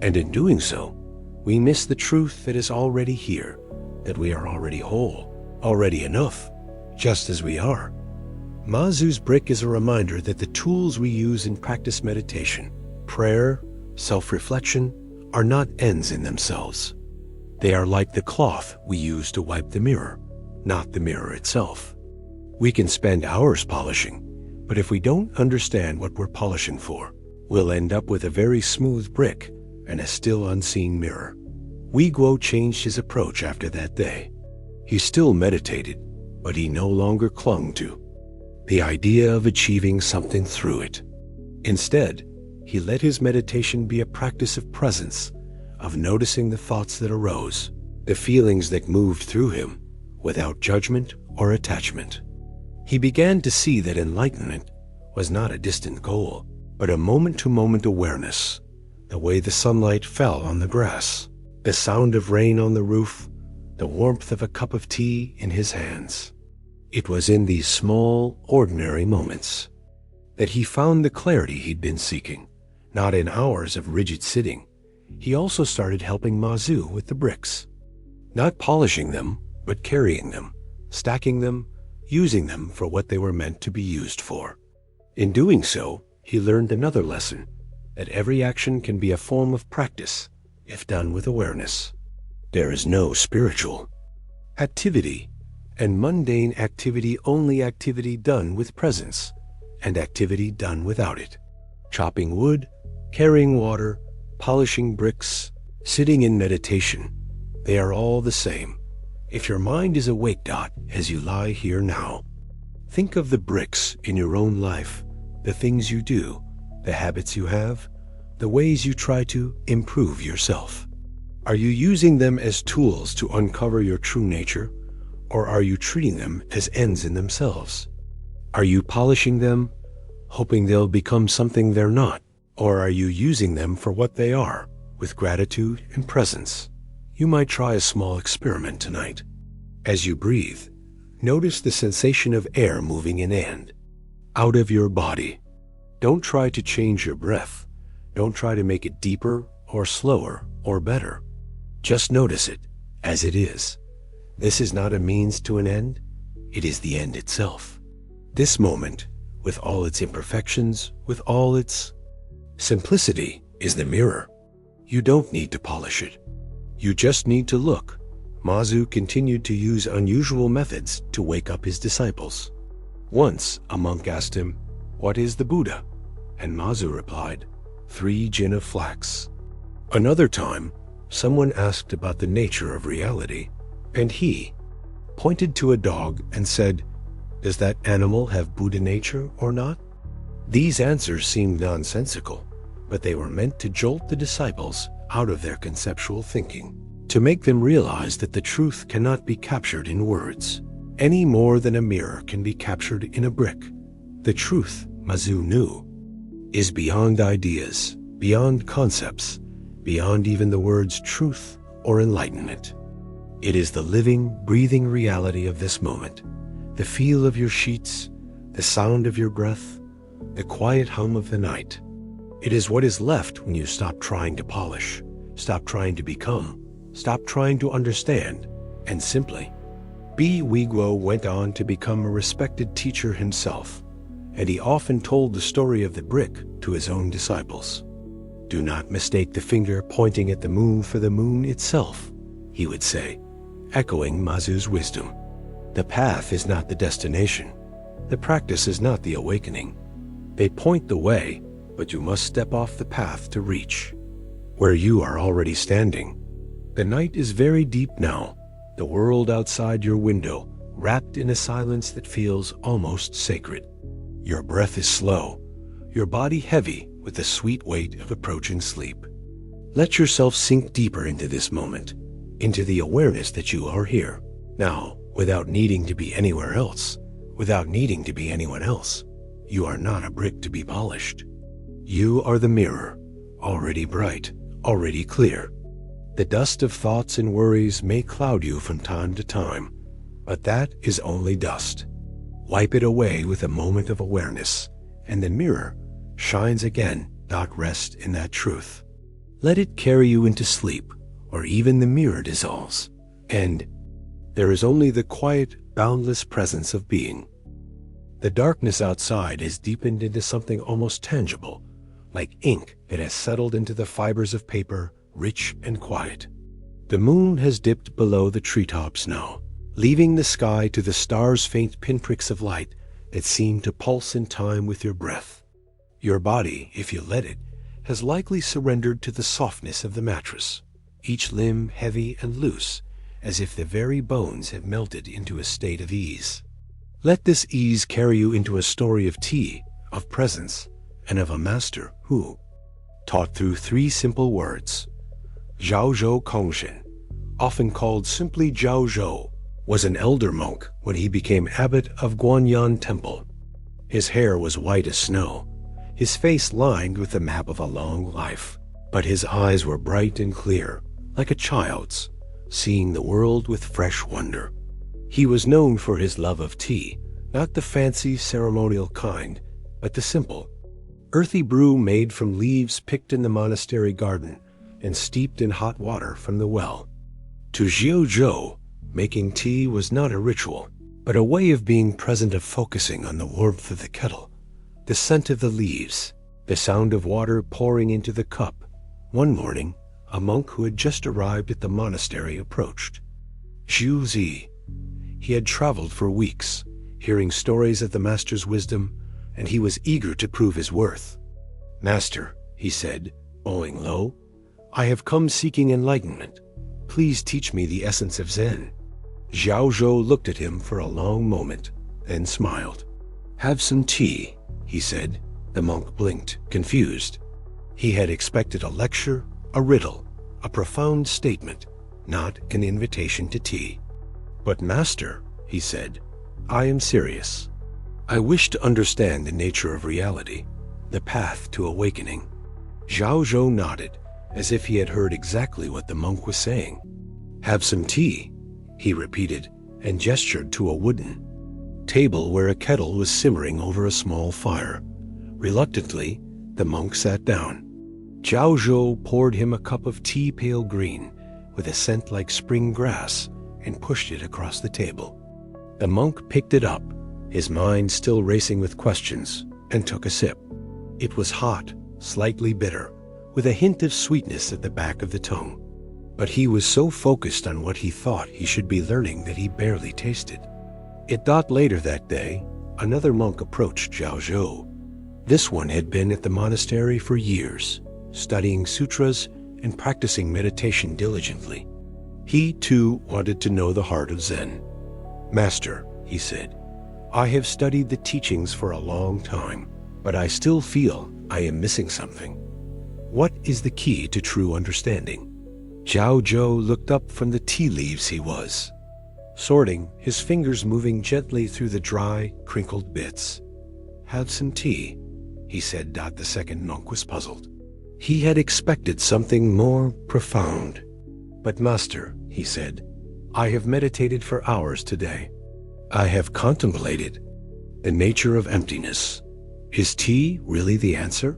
And in doing so, we miss the truth that is already here, that we are already whole, already enough, just as we are. Mazu's brick is a reminder that the tools we use in practice meditation, prayer, self-reflection, are not ends in themselves. They are like the cloth we use to wipe the mirror, not the mirror itself. We can spend hours polishing, but if we don't understand what we're polishing for, we'll end up with a very smooth brick and a still unseen mirror. Wiguo changed his approach after that day. He still meditated, but he no longer clung to the idea of achieving something through it. Instead, he let his meditation be a practice of presence, of noticing the thoughts that arose, the feelings that moved through him, without judgment or attachment. He began to see that enlightenment was not a distant goal, but a moment-to-moment awareness, the way the sunlight fell on the grass, the sound of rain on the roof, the warmth of a cup of tea in his hands. It was in these small, ordinary moments that he found the clarity he'd been seeking, not in hours of rigid sitting. He also started helping Mazu with the bricks, not polishing them, but carrying them, stacking them, using them for what they were meant to be used for. In doing so, he learned another lesson, that every action can be a form of practice if done with awareness. There is no spiritual activity and mundane activity, only activity done with presence and activity done without it. Chopping wood, carrying water, polishing bricks, sitting in meditation, they are all the same. If your mind is awake, as you lie here now, think of the bricks in your own life, the things you do, the habits you have, the ways you try to improve yourself. Are you using them as tools to uncover your true nature, or are you treating them as ends in themselves? Are you polishing them, hoping they'll become something they're not, or are you using them for what they are, with gratitude and presence? You might try a small experiment tonight. As you breathe, notice the sensation of air moving in and out of your body. Don't try to change your breath. Don't try to make it deeper or slower or better. Just notice it as it is. This is not a means to an end. It is the end itself. This moment, with all its imperfections, with all its simplicity, is the mirror. You don't need to polish it. You just need to look. Mazu continued to use unusual methods to wake up his disciples. Once, a monk asked him, "What is the Buddha?" And Mazu replied, 3 gin of flax. Another time, someone asked about the nature of reality, and he pointed to a dog and said, "Does that animal have Buddha nature or not?" These answers seemed nonsensical, but they were meant to jolt the disciples out of their conceptual thinking, to make them realize that the truth cannot be captured in words, any more than a mirror can be captured in a brick. The truth, Mazu knew, is beyond ideas, beyond concepts, beyond even the words truth or enlightenment. It is the living, breathing reality of this moment, the feel of your sheets, the sound of your breath, the quiet hum of the night. It is what is left when you stop trying to polish, stop trying to become, stop trying to understand, and simply. B. Wiguo went on to become a respected teacher himself, and he often told the story of the brick to his own disciples. Do not mistake the finger pointing at the moon for the moon itself, he would say, echoing Mazu's wisdom. The path is not the destination. The practice is not the awakening. They point the way, but you must step off the path to reach where you are already standing. The night is very deep now, the world outside your window, wrapped in a silence that feels almost sacred. Your breath is slow, your body heavy with the sweet weight of approaching sleep. Let yourself sink deeper into this moment, into the awareness that you are here, now, without needing to be anywhere else, without needing to be anyone else. You are not a brick to be polished. You are the mirror, already bright, already clear. The dust of thoughts and worries may cloud you from time to time, but that is only dust. Wipe it away with a moment of awareness, and the mirror shines again. Not rest in that truth. Let it carry you into sleep, or even the mirror dissolves, and there is only the quiet, boundless presence of being. The darkness outside has deepened into something almost tangible, like ink that has settled into the fibers of paper, rich and quiet. The moon has dipped below the treetops now, leaving the sky to the stars' faint pinpricks of light that seem to pulse in time with your breath. Your body, if you let it, has likely surrendered to the softness of the mattress, each limb heavy and loose, as if the very bones have melted into a state of ease. Let this ease carry you into a story of tea, of presence, and of a master who, taught through 3 simple words, Zhao Zhou Kongshen, often called simply Zhao Zhou, was an elder monk when he became abbot of Guanyan Temple. His hair was white as snow, his face lined with the map of a long life, but his eyes were bright and clear, like a child's, seeing the world with fresh wonder. He was known for his love of tea, not the fancy ceremonial kind, but the simple, earthy brew made from leaves picked in the monastery garden and steeped in hot water from the well. To Zhao Zhou, making tea was not a ritual, but a way of being present, of focusing on the warmth of the kettle, the scent of the leaves, the sound of water pouring into the cup. One morning, a monk who had just arrived at the monastery approached. Zhu Zi. He had traveled for weeks, hearing stories of the master's wisdom, and he was eager to prove his worth. Master, he said, bowing low, I have come seeking enlightenment. Please teach me the essence of Zen. Zhao Zhou looked at him for a long moment, then smiled. Have some tea, he said. The monk blinked, confused. He had expected a lecture, a riddle, a profound statement, not an invitation to tea. But master, he said, I am serious. I wish to understand the nature of reality, the path to awakening. Zhao Zhou nodded, as if he had heard exactly what the monk was saying. Have some tea, he repeated, and gestured to a wooden table where a kettle was simmering over a small fire. Reluctantly, the monk sat down. Zhao Zhou poured him a cup of tea, pale green, with a scent like spring grass, and pushed it across the table. The monk picked it up, his mind still racing with questions, and took a sip. It was hot, slightly bitter, with a hint of sweetness at the back of the tongue. But he was so focused on what he thought he should be learning that he barely tasted. Later that day, another monk approached Zhao Zhou. This one had been at the monastery for years, studying sutras and practicing meditation diligently. He, too, wanted to know the heart of Zen. Master, he said, I have studied the teachings for a long time, but I still feel I am missing something. What is the key to true understanding? Zhao Zhou looked up from the tea leaves he was sorting, his fingers moving gently through the dry, crinkled bits. "Have some tea," he said. The second monk was puzzled. He had expected something more profound. "But master," he said, "I have meditated for hours today. I have contemplated the nature of emptiness. Is tea really the answer?"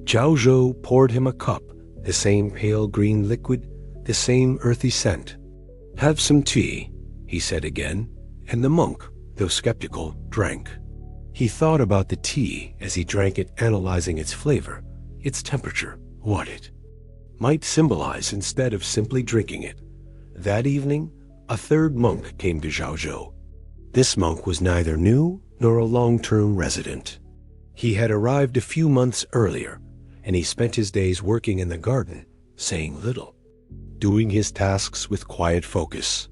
Zhao Zhou poured him a cup, the same pale green liquid, the same earthy scent. "Have some tea," he said again, and the monk, though skeptical, drank. He thought about the tea as he drank it, analyzing its flavor, its temperature, what it might symbolize instead of simply drinking it. That evening, a third monk came to Zhao Zhou. This monk was neither new nor a long-term resident. He had arrived a few months earlier, and he spent his days working in the garden, saying little, doing his tasks with quiet focus.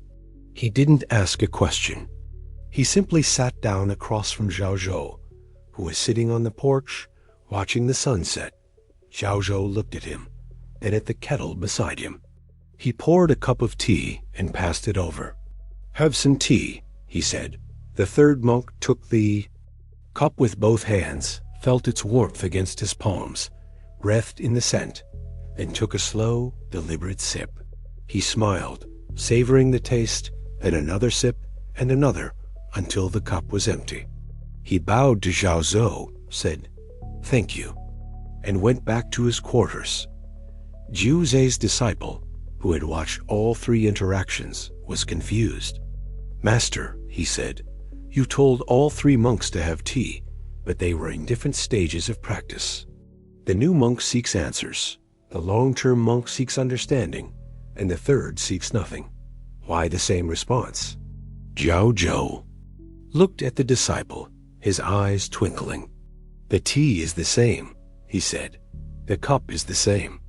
He didn't ask a question. He simply sat down across from Zhao Zhou, who was sitting on the porch, watching the sunset. Zhao Zhou looked at him, then at the kettle beside him. He poured a cup of tea and passed it over. "Have some tea," he said. The third monk took the cup with both hands, felt its warmth against his palms, breathed in the scent, then took a slow, deliberate sip. He smiled, savoring the taste, then another sip and another until the cup was empty. He bowed to Zhao Zhou, said, "Thank you," and went back to his quarters. Zhu Zei's disciple, who had watched all three interactions, was confused. "Master," he said, "you told all three monks to have tea, but they were in different stages of practice. The new monk seeks answers, the long-term monk seeks understanding, and the third seeks nothing. Why the same response?" Zhao Zhou looked at the disciple, his eyes twinkling. "The tea is the same," he said. "The cup is the same.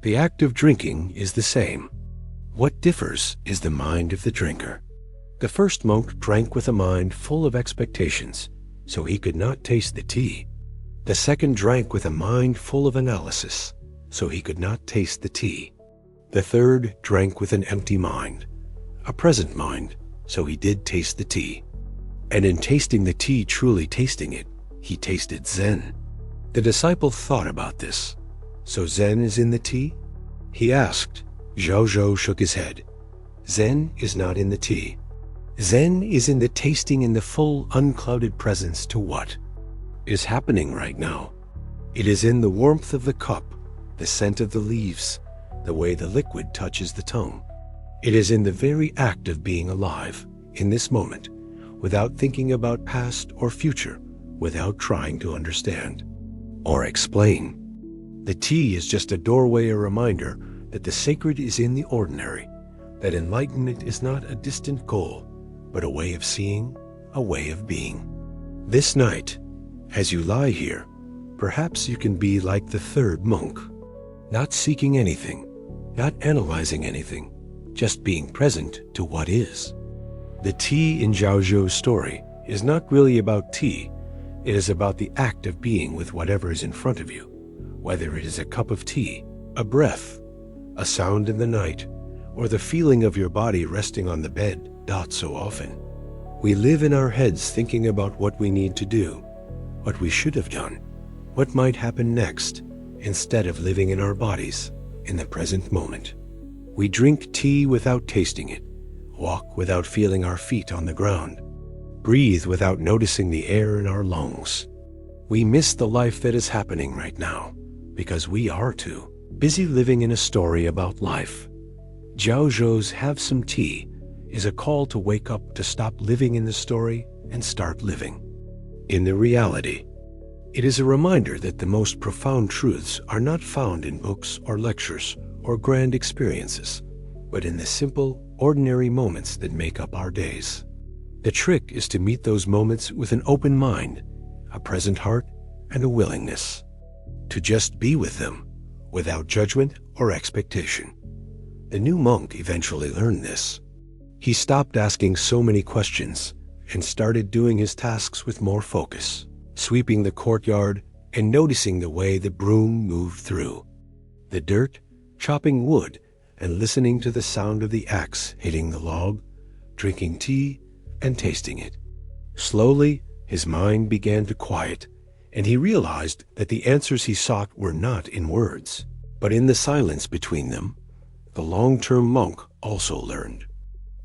The act of drinking is the same. What differs is the mind of the drinker." The first monk drank with a mind full of expectations, so he could not taste the tea. The second drank with a mind full of analysis, so he could not taste the tea. The third drank with an empty mind, a present mind, so he did taste the tea. And in tasting the tea, truly tasting it, he tasted Zen. The disciple thought about this. "So Zen is in the tea?" he asked. Zhao Zhou shook his head. "Zen is not in the tea. Zen is in the tasting, in the full, unclouded presence to what is happening right now. It is in the warmth of the cup, the scent of the leaves, the way the liquid touches the tongue. It is in the very act of being alive, in this moment, without thinking about past or future, without trying to understand or explain. The tea is just a doorway, a reminder that the sacred is in the ordinary, that enlightenment is not a distant goal, but a way of seeing, a way of being. This night, as you lie here, perhaps you can be like the third monk, not seeking anything, not analyzing anything, just being present to what is." The tea in Zhao Zhou's story is not really about tea. It is about the act of being with whatever is in front of you, whether it is a cup of tea, a breath, a sound in the night, or the feeling of your body resting on the bed. So often, we live in our heads thinking about what we need to do, what we should have done, what might happen next, instead of living in our bodies, in the present moment. We drink tea without tasting it, walk without feeling our feet on the ground, breathe without noticing the air in our lungs. We miss the life that is happening right now because we are too busy living in a story about life. Zhao Zhou's "have some tea" is a call to wake up, to stop living in the story and start living in the reality. It is a reminder that the most profound truths are not found in books or lectures or grand experiences, but in the simple, ordinary moments that make up our days. The trick is to meet those moments with an open mind, a present heart, and a willingness to just be with them, without judgment or expectation. The new monk eventually learned this. He stopped asking so many questions and started doing his tasks with more focus, sweeping the courtyard and noticing the way the broom moved through the dirt, chopping wood, and listening to the sound of the axe hitting the log, drinking tea and tasting it. Slowly, his mind began to quiet, and he realized that the answers he sought were not in words, but in the silence between them. The long-term monk also learned.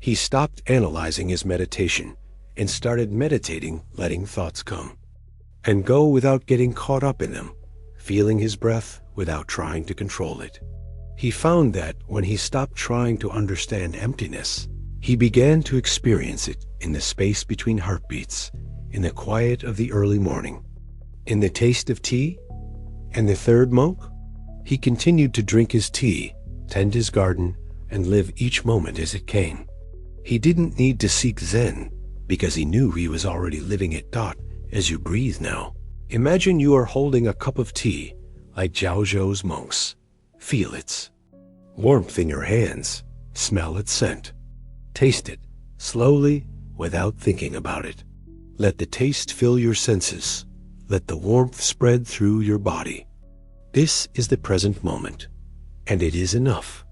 He stopped analyzing his meditation and started meditating, letting thoughts come and go without getting caught up in them, feeling his breath without trying to control it. He found that when he stopped trying to understand emptiness, he began to experience it in the space between heartbeats, in the quiet of the early morning, in the taste of tea. And the third monk? He continued to drink his tea, tend his garden, and live each moment as it came. He didn't need to seek Zen because he knew he was already living it. As you breathe now, imagine you are holding a cup of tea like Zhaozhou's monks. Feel its warmth in your hands, smell its scent, taste it slowly without thinking about it. Let the taste fill your senses. Let the warmth spread through your body. This is the present moment, and it is enough.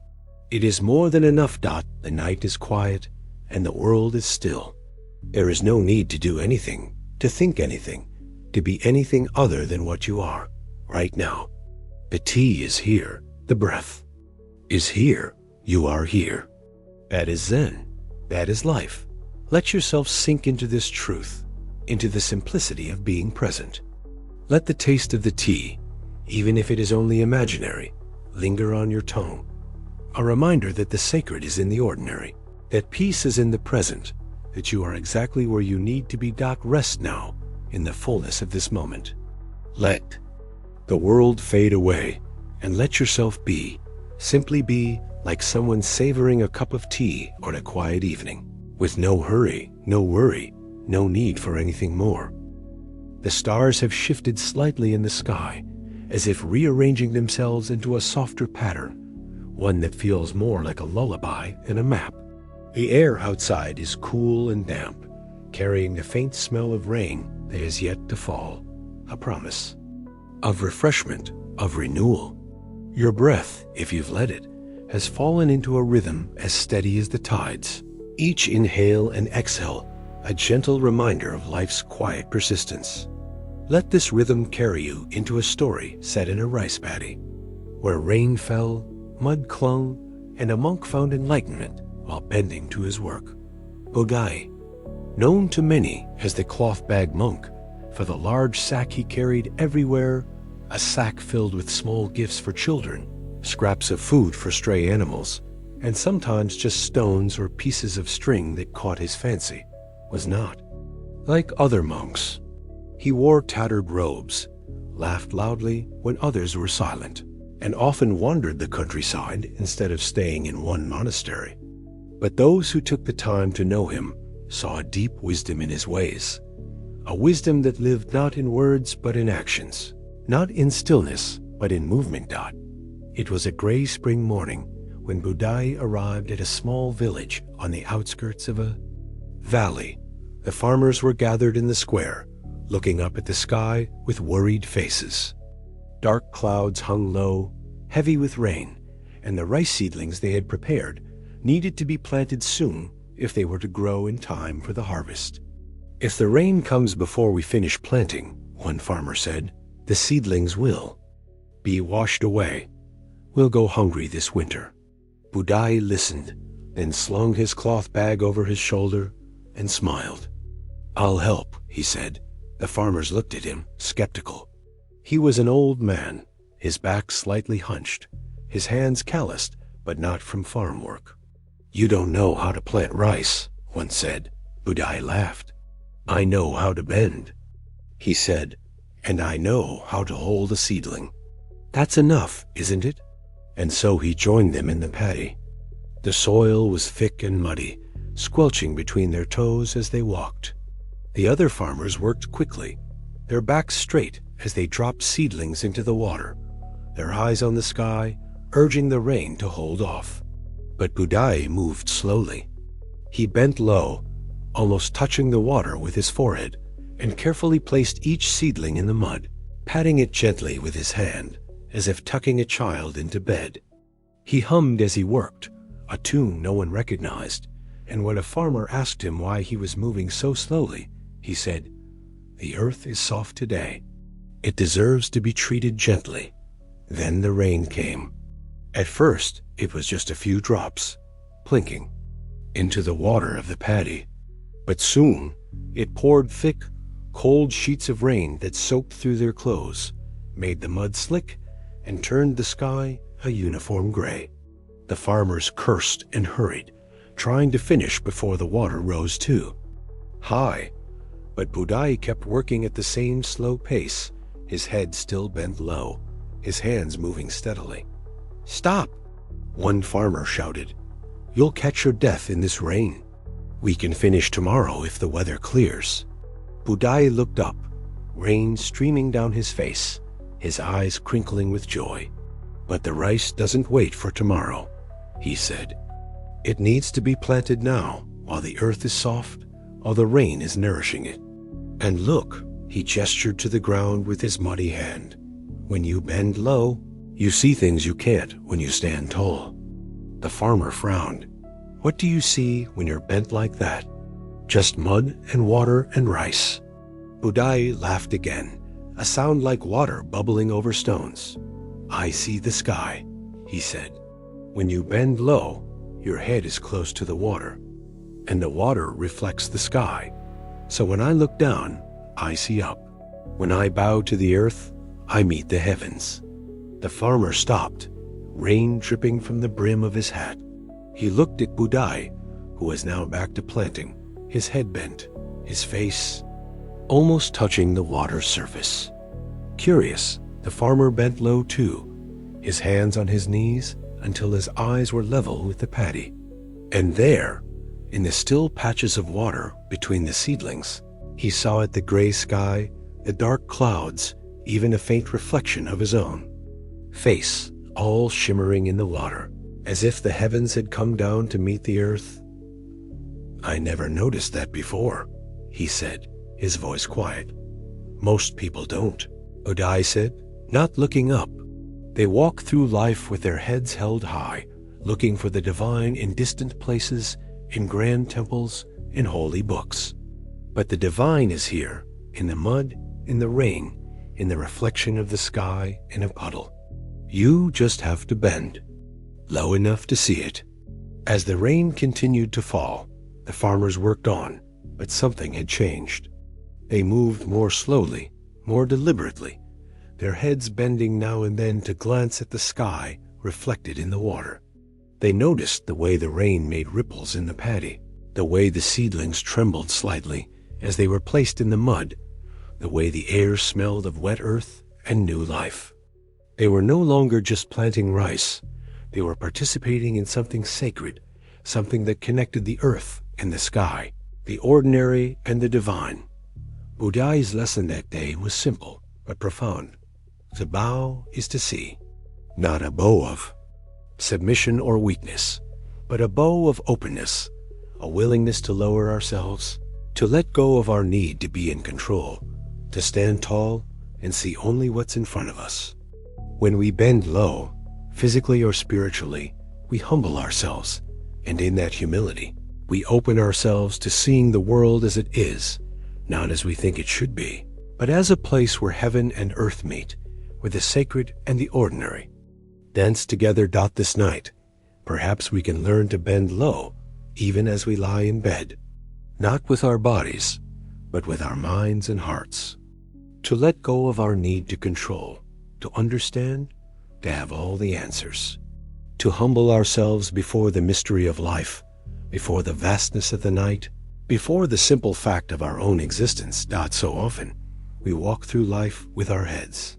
It is more than enough. The night is quiet and the world is still. There is no need to do anything, to think anything, to be anything other than what you are right now. The tea is here. The breath is here. You are here. That is Zen. That is life. Let yourself sink into this truth, into the simplicity of being present. Let the taste of the tea, even if it is only imaginary, linger on your tongue. A reminder that the sacred is in the ordinary, that peace is in the present, that you are exactly where you need to be. Rest now in the fullness of this moment. Let the world fade away and let yourself be, simply be like someone savoring a cup of tea on a quiet evening, with no hurry, no worry, no need for anything more. The stars have shifted slightly in the sky, as if rearranging themselves into a softer pattern, one that feels more like a lullaby than a map. The air outside is cool and damp, carrying the faint smell of rain that is yet to fall, a promise of refreshment, of renewal. Your breath, if you've let it, has fallen into a rhythm as steady as the tides. Each inhale and exhale, a gentle reminder of life's quiet persistence. Let this rhythm carry you into a story set in a rice paddy, where rain fell, mud clung, and a monk found enlightenment while bending to his work. Buddhist, known to many as the cloth bag monk, for the large sack he carried everywhere, a sack filled with small gifts for children, scraps of food for stray animals, and sometimes just stones or pieces of string that caught his fancy, was not like other monks. He wore tattered robes, laughed loudly when others were silent, and often wandered the countryside instead of staying in one monastery. But those who took the time to know him saw a deep wisdom in his ways, a wisdom that lived not in words but in actions, not in stillness but in movement. It was a gray spring morning when Buddhist arrived at a small village on the outskirts of a valley. The farmers were gathered in the square, looking up at the sky with worried faces. Dark clouds hung low, heavy with rain, and the rice seedlings they had prepared needed to be planted soon if they were to grow in time for the harvest. "If the rain comes before we finish planting," one farmer said, "the seedlings will be washed away. We'll go hungry this winter." Buddhist listened, then slung his cloth bag over his shoulder and smiled. "I'll help," he said. The farmers looked at him, skeptical. He was an old man, his back slightly hunched, his hands calloused, but not from farm work. "You don't know how to plant rice," one said. Buddhist laughed. "I know how to bend," he said, "and I know how to hold a seedling. That's enough, isn't it?" And so he joined them in the paddy. The soil was thick and muddy, squelching between their toes as they walked. The other farmers worked quickly, their backs straight as they dropped seedlings into the water, their eyes on the sky, urging the rain to hold off. But Buddhist moved slowly. He bent low, almost touching the water with his forehead, and carefully placed each seedling in the mud, patting it gently with his hand, as if tucking a child into bed. He hummed as he worked, a tune no one recognized, and when a farmer asked him why he was moving so slowly, he said, "The earth is soft today. It deserves to be treated gently." Then the rain came. At first, it was just a few drops, plinking, into the water of the paddy. But soon, it poured thick, cold sheets of rain that soaked through their clothes, made the mud slick, and turned the sky a uniform gray. The farmers cursed and hurried, trying to finish before the water rose too high. But Budai kept working at the same slow pace, his head still bent low, his hands moving steadily. "Stop!" one farmer shouted. "You'll catch your death in this rain. We can finish tomorrow if the weather clears." Budai looked up, rain streaming down his face, his eyes crinkling with joy. "But the rice doesn't wait for tomorrow," he said. "It needs to be planted now, while the earth is soft, while the rain is nourishing it. And look," he gestured to the ground with his muddy hand. "When you bend low, you see things you can't when you stand tall." The farmer frowned. "What do you see when you're bent like that?" "Just mud and water and rice." Budai laughed again, a sound like water bubbling over stones. "I see the sky," he said. "When you bend low, your head is close to the water, and the water reflects the sky. So when I look down, I see up. When I bow to the earth, I meet the heavens." The farmer stopped, rain dripping from the brim of his hat. He looked at Budai, who was now back to planting, his head bent, his face almost touching the water's surface. Curious, the farmer bent low too, his hands on his knees until his eyes were level with the paddy. And there, in the still patches of water between the seedlings, he saw at the gray sky, the dark clouds, even a faint reflection of his own face, all shimmering in the water, as if the heavens had come down to meet the earth. "I never noticed that before," he said, his voice quiet. "Most people don't," Budai said, not looking up. They walk through life with their heads held high, looking for the divine in distant places, in grand temples, in holy books. But the divine is here, in the mud, in the rain, in the reflection of the sky in a puddle. You just have to bend low enough to see it. As the rain continued to fall, the farmers worked on, but something had changed. They moved more slowly, more deliberately, their heads bending now and then to glance at the sky reflected in the water. They noticed the way the rain made ripples in the paddy, the way the seedlings trembled slightly as they were placed in the mud, the way the air smelled of wet earth and new life. They were no longer just planting rice. They were participating in something sacred, something that connected the earth and the sky, the ordinary and the divine. Budai's lesson that day was simple but profound. To bow is to see, not a bow of submission or weakness, but a bow of openness, a willingness to lower ourselves, to let go of our need to be in control, to stand tall and see only what's in front of us. When we bend low, physically or spiritually, we humble ourselves, and in that humility, we open ourselves to seeing the world as it is, not as we think it should be, but as a place where heaven and earth meet, where the sacred and the ordinary dance together. This night, perhaps we can learn to bend low, even as we lie in bed, not with our bodies, but with our minds and hearts. To let go of our need to control, to understand, to have all the answers. To humble ourselves before the mystery of life, before the vastness of the night, before the simple fact of our own existence. So often, we walk through life with our heads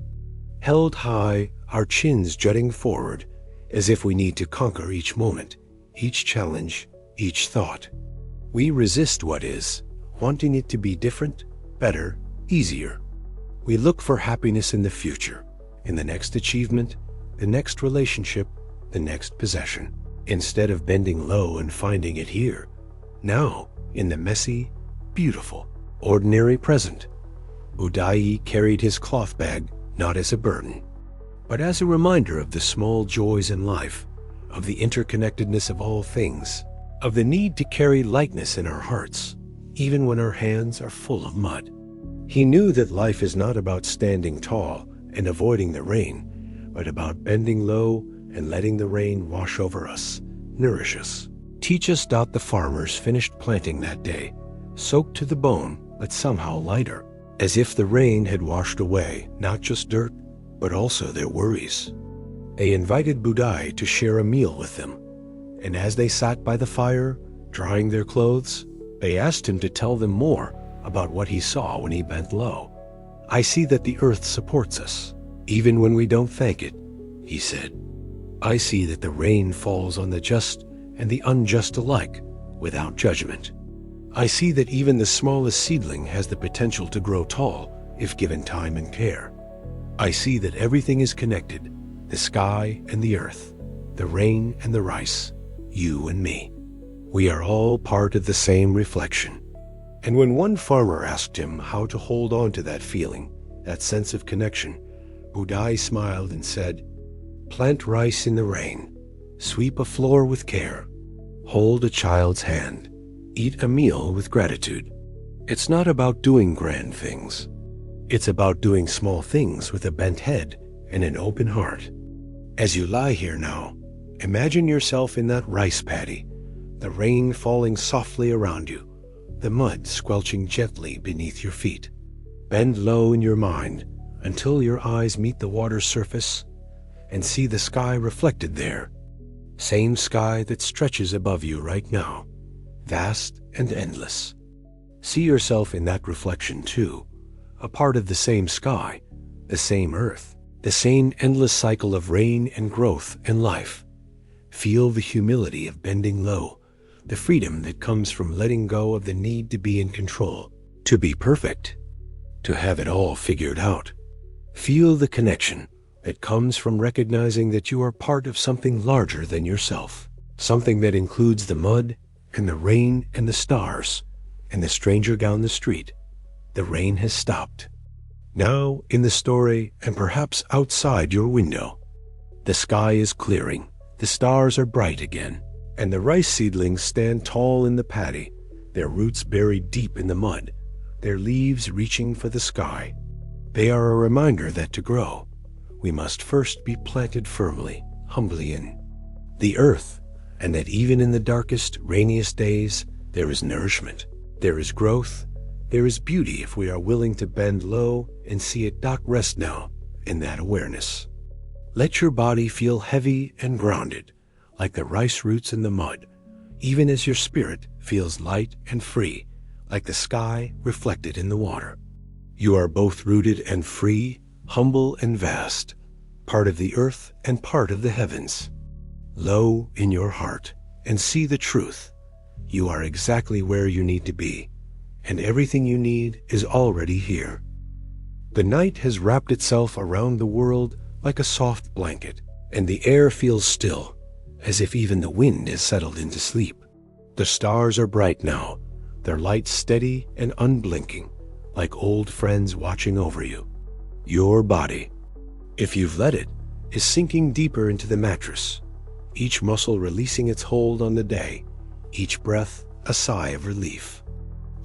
held high, our chins jutting forward, as if we need to conquer each moment, each challenge, each thought. We resist what is, wanting it to be different, better, easier. We look for happiness in the future, in the next achievement, the next relationship, the next possession, instead of bending low and finding it here, now, in the messy, beautiful, ordinary present, Budai carried his cloth bag not as a burden, but as a reminder of the small joys in life, of the interconnectedness of all things, of the need to carry lightness in our hearts, even when our hands are full of mud. He knew that life is not about standing tall and avoiding the rain, but about bending low and letting the rain wash over us, nourish us, teach us. The farmers finished planting that day, soaked to the bone, but somehow lighter, as if the rain had washed away not just dirt, but also their worries. They invited Budai to share a meal with them, and as they sat by the fire, drying their clothes, they asked him to tell them more about what he saw when he bent low. "I see that the earth supports us, even when we don't thank it," he said. "I see that the rain falls on the just and the unjust alike, without judgment. I see that even the smallest seedling has the potential to grow tall if given time and care. I see that everything is connected, the sky and the earth, the rain and the rice, you and me. We are all part of the same reflection." And when one farmer asked him how to hold on to that feeling, that sense of connection, Budai smiled and said, "Plant rice in the rain, sweep a floor with care, hold a child's hand, eat a meal with gratitude. It's not about doing grand things. It's about doing small things with a bent head and an open heart." As you lie here now, imagine yourself in that rice paddy, the rain falling softly around you, the mud squelching gently beneath your feet. Bend low in your mind until your eyes meet the water's surface and see the sky reflected there. Same sky that stretches above you right now, vast and endless. See yourself in that reflection too, a part of the same sky, the same earth, the same endless cycle of rain and growth and life. Feel the humility of bending low, the freedom that comes from letting go of the need to be in control, to be perfect, to have it all figured out. Feel the connection that comes from recognizing that you are part of something larger than yourself, something that includes the mud and the rain and the stars and the stranger down the street. The rain has stopped. Now, in the story and perhaps outside your window, the sky is clearing, the stars are bright again, and the rice seedlings stand tall in the paddy, their roots buried deep in the mud, their leaves reaching for the sky. They are a reminder that to grow, we must first be planted firmly, humbly in the earth, and that even in the darkest, rainiest days, there is nourishment, there is growth, there is beauty if we are willing to bend low and see it. Rest now in that awareness. Let your body feel heavy and grounded, like the rice roots in the mud, even as your spirit feels light and free, like the sky reflected in the water. You are both rooted and free, humble and vast, part of the earth and part of the heavens. Low in your heart and see the truth. You are exactly where you need to be, and everything you need is already here. The night has wrapped itself around the world like a soft blanket, and the air feels still, as if even the wind has settled into sleep. The stars are bright now, their light steady and unblinking, like old friends watching over you. Your body, if you've let it, is sinking deeper into the mattress, each muscle releasing its hold on the day, each breath a sigh of relief.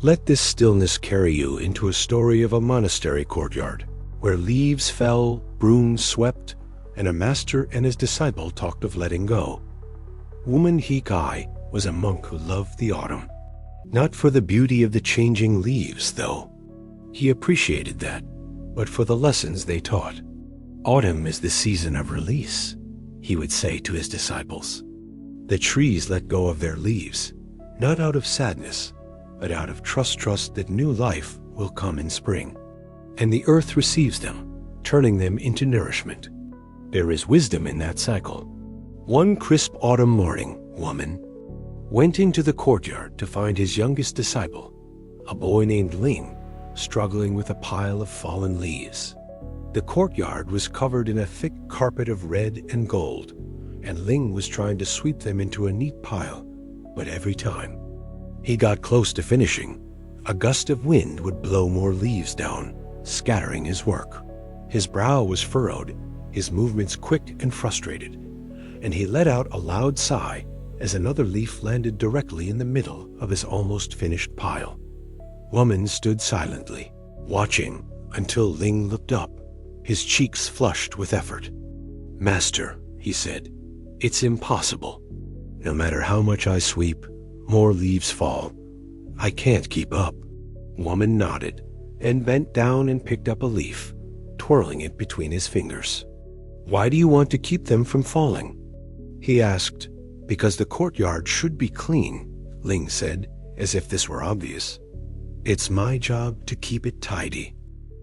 Let this stillness carry you into a story of a monastery courtyard, where leaves fell, brooms swept, and a master and his disciple talked of letting go. Woman Hikai was a monk who loved the autumn. Not for the beauty of the changing leaves, though. He appreciated that, but for the lessons they taught. Autumn is the season of release, he would say to his disciples. The trees let go of their leaves, not out of sadness, but out of trust that new life will come in spring. And the earth receives them, turning them into nourishment. There is wisdom in that cycle. One crisp autumn morning, Woman went into the courtyard to find his youngest disciple, a boy named Ling, struggling with a pile of fallen leaves. The courtyard was covered in a thick carpet of red and gold, and Ling was trying to sweep them into a neat pile, but every time he got close to finishing, a gust of wind would blow more leaves down, scattering his work. His brow was furrowed, his movements quick and frustrated, and he let out a loud sigh as another leaf landed directly in the middle of his almost finished pile. Woman stood silently, watching until Ling looked up, his cheeks flushed with effort. "Master," he said, "it's impossible. No matter how much I sweep, more leaves fall. I can't keep up." Woman nodded and bent down and picked up a leaf, twirling it between his fingers. "Why do you want to keep them from falling?" he asked. "Because the courtyard should be clean," Ling said, as if this were obvious. "It's my job to keep it tidy."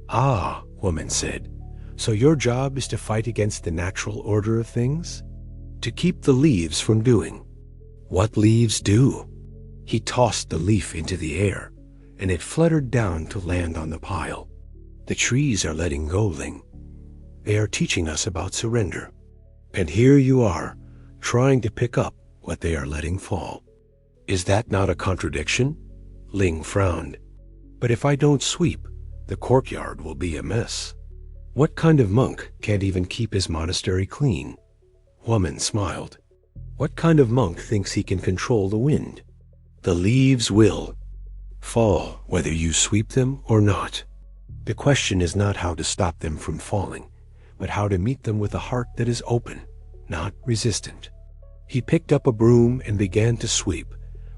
"Ah," Woman said, "so your job is to fight against the natural order of things? To keep the leaves from doing what leaves do?" He tossed the leaf into the air, and it fluttered down to land on the pile. "The trees are letting go, Ling. They are teaching us about surrender. And here you are, trying to pick up what they are letting fall. Is that not a contradiction?" Ling frowned. "But if I don't sweep, the courtyard will be a mess. What kind of monk can't even keep his monastery clean?" Woman smiled. "What kind of monk thinks he can control the wind? The leaves will fall whether you sweep them or not. The question is not how to stop them from falling, but how to meet them with a heart that is open, not resistant." He picked up a broom and began to sweep,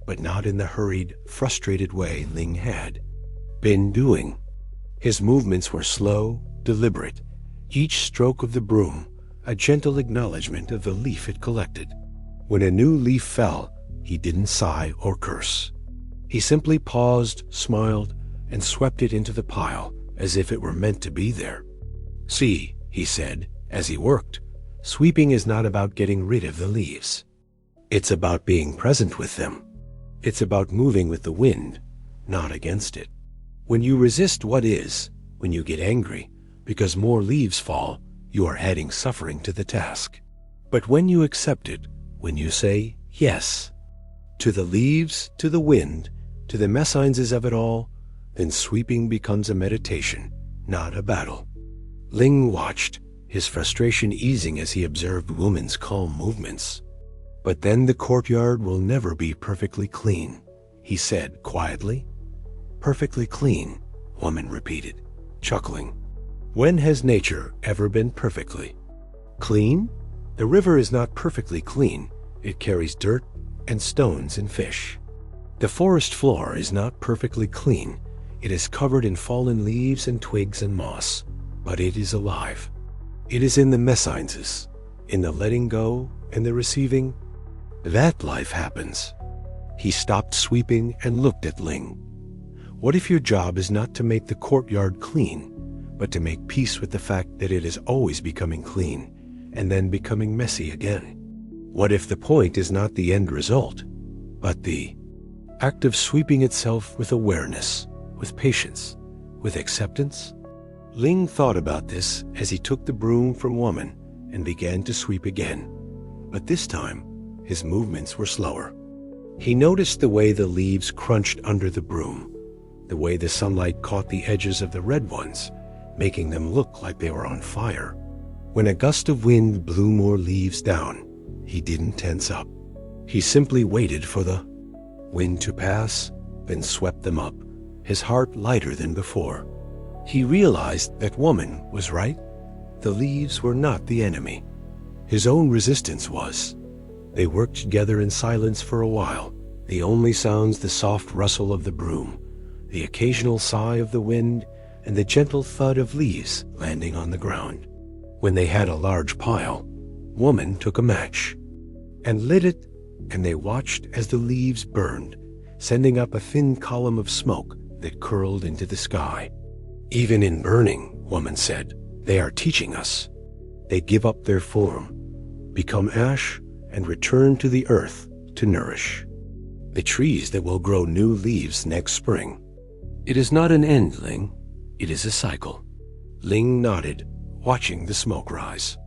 but not in the hurried, frustrated way Ling had been doing. His movements were slow, deliberate, each stroke of the broom a gentle acknowledgement of the leaf it collected. When a new leaf fell, he didn't sigh or curse. He simply paused, smiled, and swept it into the pile as if it were meant to be there. "See," he said, as he worked, "sweeping is not about getting rid of the leaves. It's about being present with them. It's about moving with the wind, not against it. When you resist what is, when you get angry because more leaves fall, you are adding suffering to the task. But when you accept it, when you say yes to the leaves, to the wind, to the mesances of it all, then sweeping becomes a meditation, not a battle." Ling watched, his frustration easing as he observed Woman's calm movements. "But then the courtyard will never be perfectly clean," he said quietly. "Perfectly clean," Woman repeated, chuckling. "When has nature ever been perfectly clean? The river is not perfectly clean. It carries dirt and stones and fish. The forest floor is not perfectly clean. It is covered in fallen leaves and twigs and moss, but it is alive. It is in the mesances, in the letting go and the receiving, that life happens." He stopped sweeping and looked at Ling. "What if your job is not to make the courtyard clean, but to make peace with the fact that it is always becoming clean and then becoming messy again? What if the point is not the end result, but the act of sweeping itself with awareness, with patience, with acceptance?" Ling thought about this as he took the broom from Woman and began to sweep again. But this time, his movements were slower. He noticed the way the leaves crunched under the broom, the way the sunlight caught the edges of the red ones, making them look like they were on fire. When a gust of wind blew more leaves down, he didn't tense up. He simply waited for the wind to pass, then swept them up, his heart lighter than before. He realized that Woman was right. The leaves were not the enemy. His own resistance was. They worked together in silence for a while, the only sounds the soft rustle of the broom, the occasional sigh of the wind, and the gentle thud of leaves landing on the ground. When they had a large pile, Woman took a match and lit it, and they watched as the leaves burned, sending up a thin column of smoke that curled into the sky. "Even in burning," Woman said, "they are teaching us. They give up their form, become ash, and return to the earth to nourish the trees that will grow new leaves next spring. It is not an end, Ling. It is a cycle." Ling nodded, watching the smoke rise.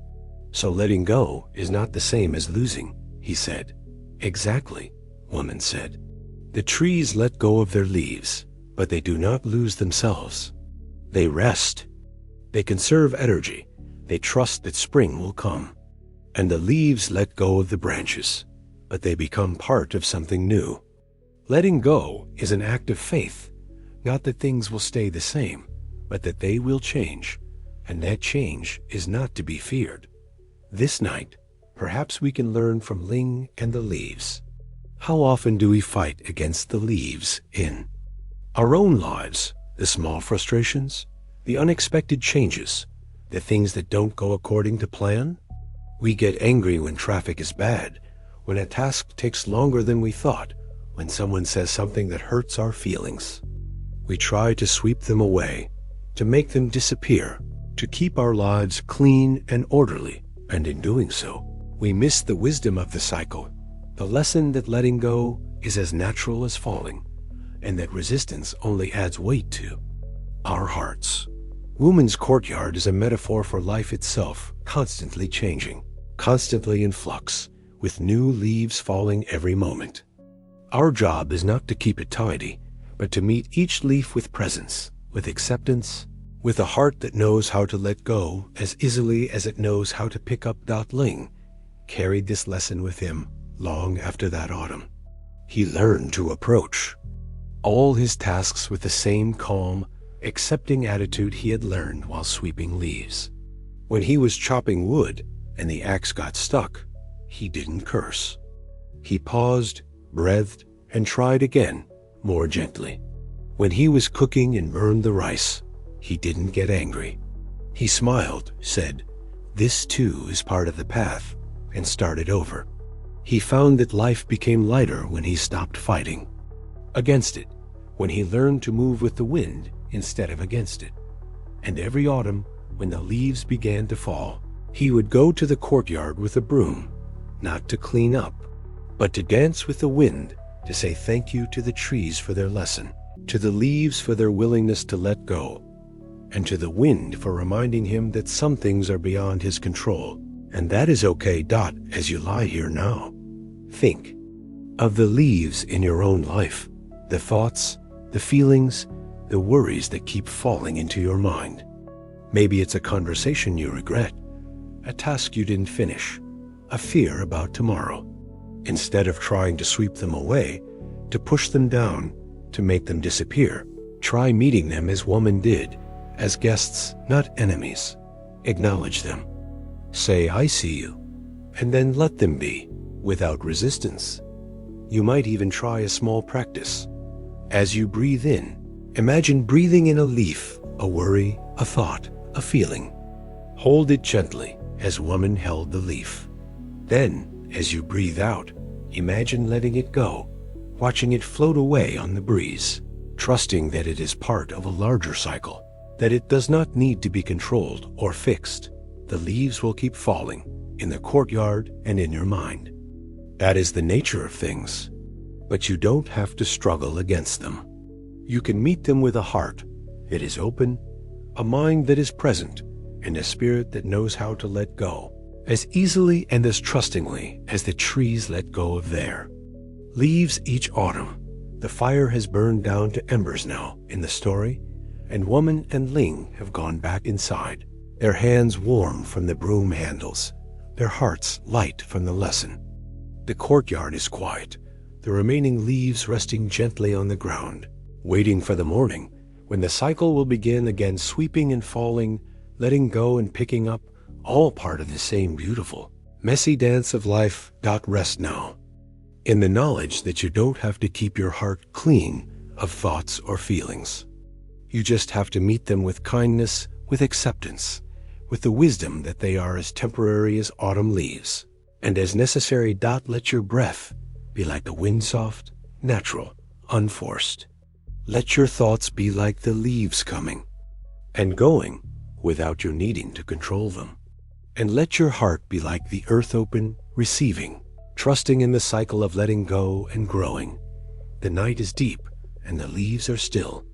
"So letting go is not the same as losing," he said. "Exactly," Woman said. "The trees let go of their leaves, but they do not lose themselves. They rest. They conserve energy. They trust that spring will come. And the leaves let go of the branches, but they become part of something new. Letting go is an act of faith, not that things will stay the same, but that they will change, and that change is not to be feared. This night, perhaps we can learn from Ling and the leaves. How often do we fight against the leaves in our own lives? The small frustrations, the unexpected changes, the things that don't go according to plan? We get angry when traffic is bad, when a task takes longer than we thought, when someone says something that hurts our feelings. We try to sweep them away, to make them disappear, to keep our lives clean and orderly, and in doing so, we miss the wisdom of the cycle, the lesson that letting go is as natural as falling, and that resistance only adds weight to our hearts. Woman's courtyard is a metaphor for life itself, constantly changing, constantly in flux, with new leaves falling every moment. Our job is not to keep it tidy, but to meet each leaf with presence, with acceptance, with a heart that knows how to let go as easily as it knows how to pick up. Ling carried this lesson with him long after that autumn. He learned to approach all his tasks with the same calm, accepting attitude he had learned while sweeping leaves. When he was chopping wood and the axe got stuck, he didn't curse. He paused, breathed, and tried again, more gently. When he was cooking and burned the rice, he didn't get angry. He smiled, said, "This too is part of the path," and started over. He found that life became lighter when he stopped fighting against it, when he learned to move with the wind instead of against it. And every autumn, when the leaves began to fall, he would go to the courtyard with a broom, not to clean up, but to dance with the wind, to say thank you to the trees for their lesson, to the leaves for their willingness to let go, and to the wind for reminding him that some things are beyond his control, and that is okay. As you lie here now, think of the leaves in your own life, the thoughts, the feelings, the worries that keep falling into your mind. Maybe it's a conversation you regret, a task you didn't finish, a fear about tomorrow. Instead of trying to sweep them away, to push them down, to make them disappear, try meeting them as woman did, as guests, not enemies. Acknowledge them. Say, "I see you," and then let them be, without resistance. You might even try a small practice. As you breathe in, imagine breathing in a leaf, a worry, a thought, a feeling. Hold it gently as woman held the leaf. Then, as you breathe out, imagine letting it go, watching it float away on the breeze, trusting that it is part of a larger cycle, that it does not need to be controlled or fixed. The leaves will keep falling in the courtyard and in your mind. That is the nature of things, but you don't have to struggle against them. You can meet them with a heart that is open, a mind that is present, and a spirit that knows how to let go, as easily and as trustingly as the trees let go of their leaves each autumn. The fire has burned down to embers now in the story, and woman and Ling have gone back inside, their hands warm from the broom handles, their hearts light from the lesson. The courtyard is quiet, the remaining leaves resting gently on the ground, waiting for the morning, when the cycle will begin again, sweeping and falling, letting go and picking up, all part of the same beautiful, messy dance of life. Rest now, in the knowledge that you don't have to keep your heart clean of thoughts or feelings. You just have to meet them with kindness, with acceptance, with the wisdom that they are as temporary as autumn leaves, and as necessary. Let your breath be like the wind, soft, natural, unforced. Let your thoughts be like the leaves coming and going without you needing to control them. And let your heart be like the earth, open, receiving, trusting in the cycle of letting go and growing. The night is deep and the leaves are still.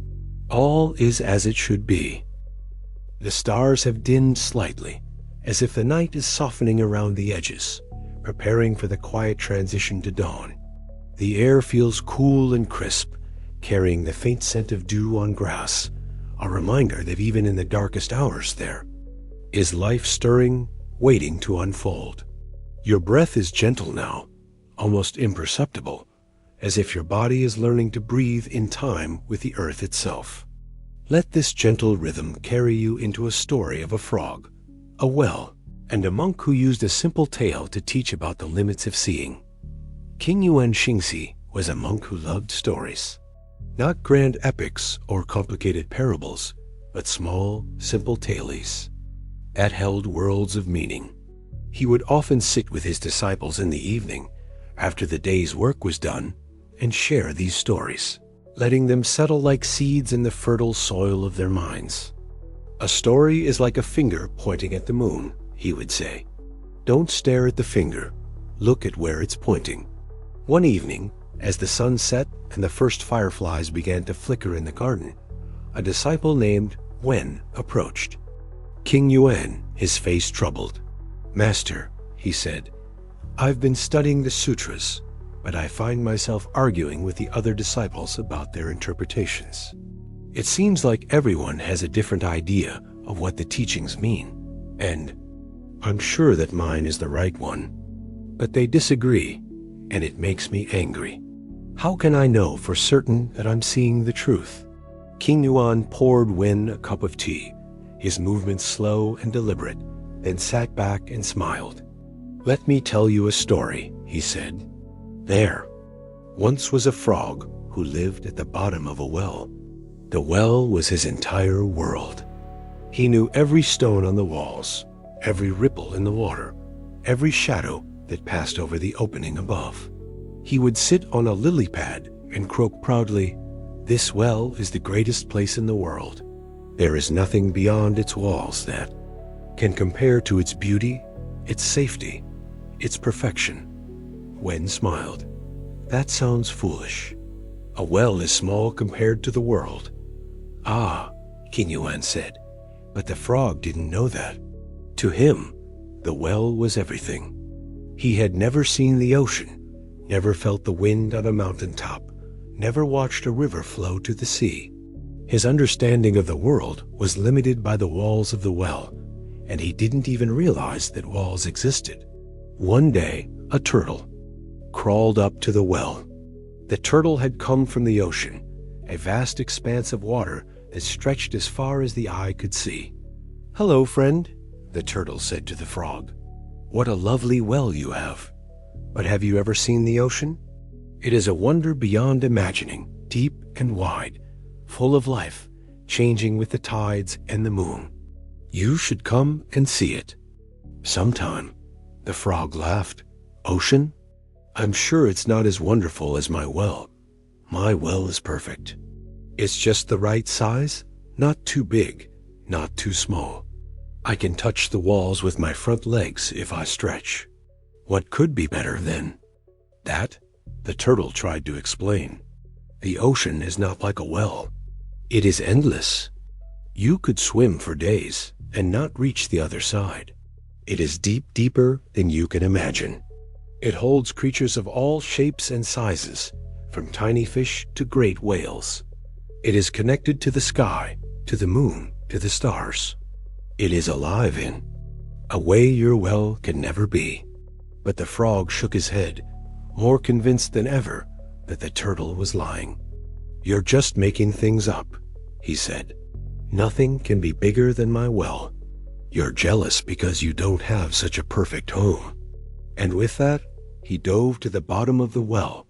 All is as it should be. The stars have dimmed slightly, as if the night is softening around the edges, preparing for the quiet transition to dawn. The air feels cool and crisp, carrying the faint scent of dew on grass. a reminder that even in the darkest hours there is life stirring, waiting to unfold. Your breath is gentle now, almost imperceptible, as if your body is learning to breathe in time with the earth itself. Let this gentle rhythm carry you into a story of a frog, a well, and a monk who used a simple tale to teach about the limits of seeing. King Yuan Xingxi was a monk who loved stories. Not grand epics or complicated parables, but small, simple tales that held worlds of meaning. He would often sit with his disciples in the evening, after the day's work was done, and share these stories, letting them settle like seeds in the fertile soil of their minds. A story is like a finger pointing at the moon, he would say. Don't stare at the finger, look at where it's pointing. One evening, as the sun set and the first fireflies began to flicker in the garden, a disciple named Wen approached. King Yuan, his face troubled. "Master," he said, "I've been studying the sutras, but I find myself arguing with the other disciples about their interpretations. It seems like everyone has a different idea of what the teachings mean, and I'm sure that mine is the right one. But they disagree, and it makes me angry. How can I know for certain that I'm seeing the truth?" King Yuan poured Wen a cup of tea, his movements slow and deliberate, then sat back and smiled. "Let me tell you a story," he said. "There once was a frog who lived at the bottom of a well. The well was his entire world. He knew every stone on the walls, every ripple in the water, every shadow that passed over the opening above. He would sit on a lily pad and croak proudly, 'This well is the greatest place in the world. There is nothing beyond its walls that can compare to its beauty, its safety, its perfection.'" Wen smiled. "That sounds foolish. A well is small compared to the world." "Ah," King Yuan said, "but the frog didn't know that. To him, the well was everything. He had never seen the ocean, never felt the wind on a mountaintop, never watched a river flow to the sea. His understanding of the world was limited by the walls of the well, and he didn't even realize that walls existed. One day, a turtle crawled up to the well. The turtle had come from the ocean, a vast expanse of water that stretched as far as the eye could see. "Hello, friend," the turtle said to the frog. "What a lovely well you have. But have you ever seen the ocean? It is a wonder beyond imagining, deep and wide, full of life, changing with the tides and the moon. You should come and see it sometime." The frog laughed. "Ocean? I'm sure it's not as wonderful as my well. My well is perfect. It's just the right size, not too big, not too small. I can touch the walls with my front legs if I stretch. What could be better then?" "That," the turtle tried to explain, "the ocean is not like a well. It is endless. You could swim for days and not reach the other side. It is deeper than you can imagine. It holds creatures of all shapes and sizes, from tiny fish to great whales. It is connected to the sky, to the moon, to the stars. It is alive in a way your well can never be." But the frog shook his head, more convinced than ever that the turtle was lying. "You're just making things up," he said. "Nothing can be bigger than my well. You're jealous because you don't have such a perfect home." And with that, he dove to the bottom of the well,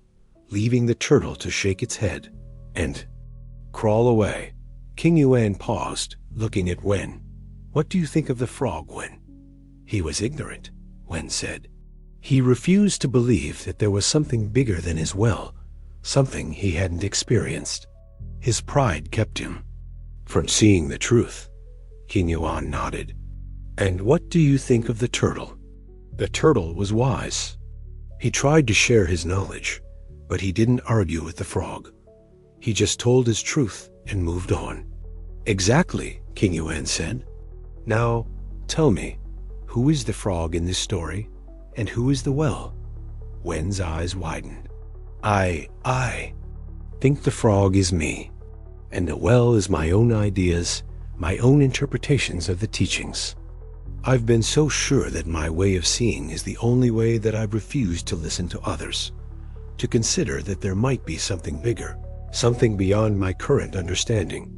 leaving the turtle to shake its head and crawl away. King Yuan paused, looking at Wen. "What do you think of the frog, Wen?" "He was ignorant," Wen said. "He refused to believe that there was something bigger than his well, something he hadn't experienced. His pride kept him from seeing the truth." King Yuan nodded. "And what do you think of the turtle?" The turtle was wise. He tried to share his knowledge, but he didn't argue with the frog. He just told his truth and moved on. "Exactly," King Yuan said. "Now, tell me, who is the frog in this story, and who is the well?" Wen's eyes widened. I think the frog is me, and the well is my own ideas, my own interpretations of the teachings. I've been so sure that my way of seeing is the only way that I've refused to listen to others, to consider that there might be something bigger, something beyond my current understanding.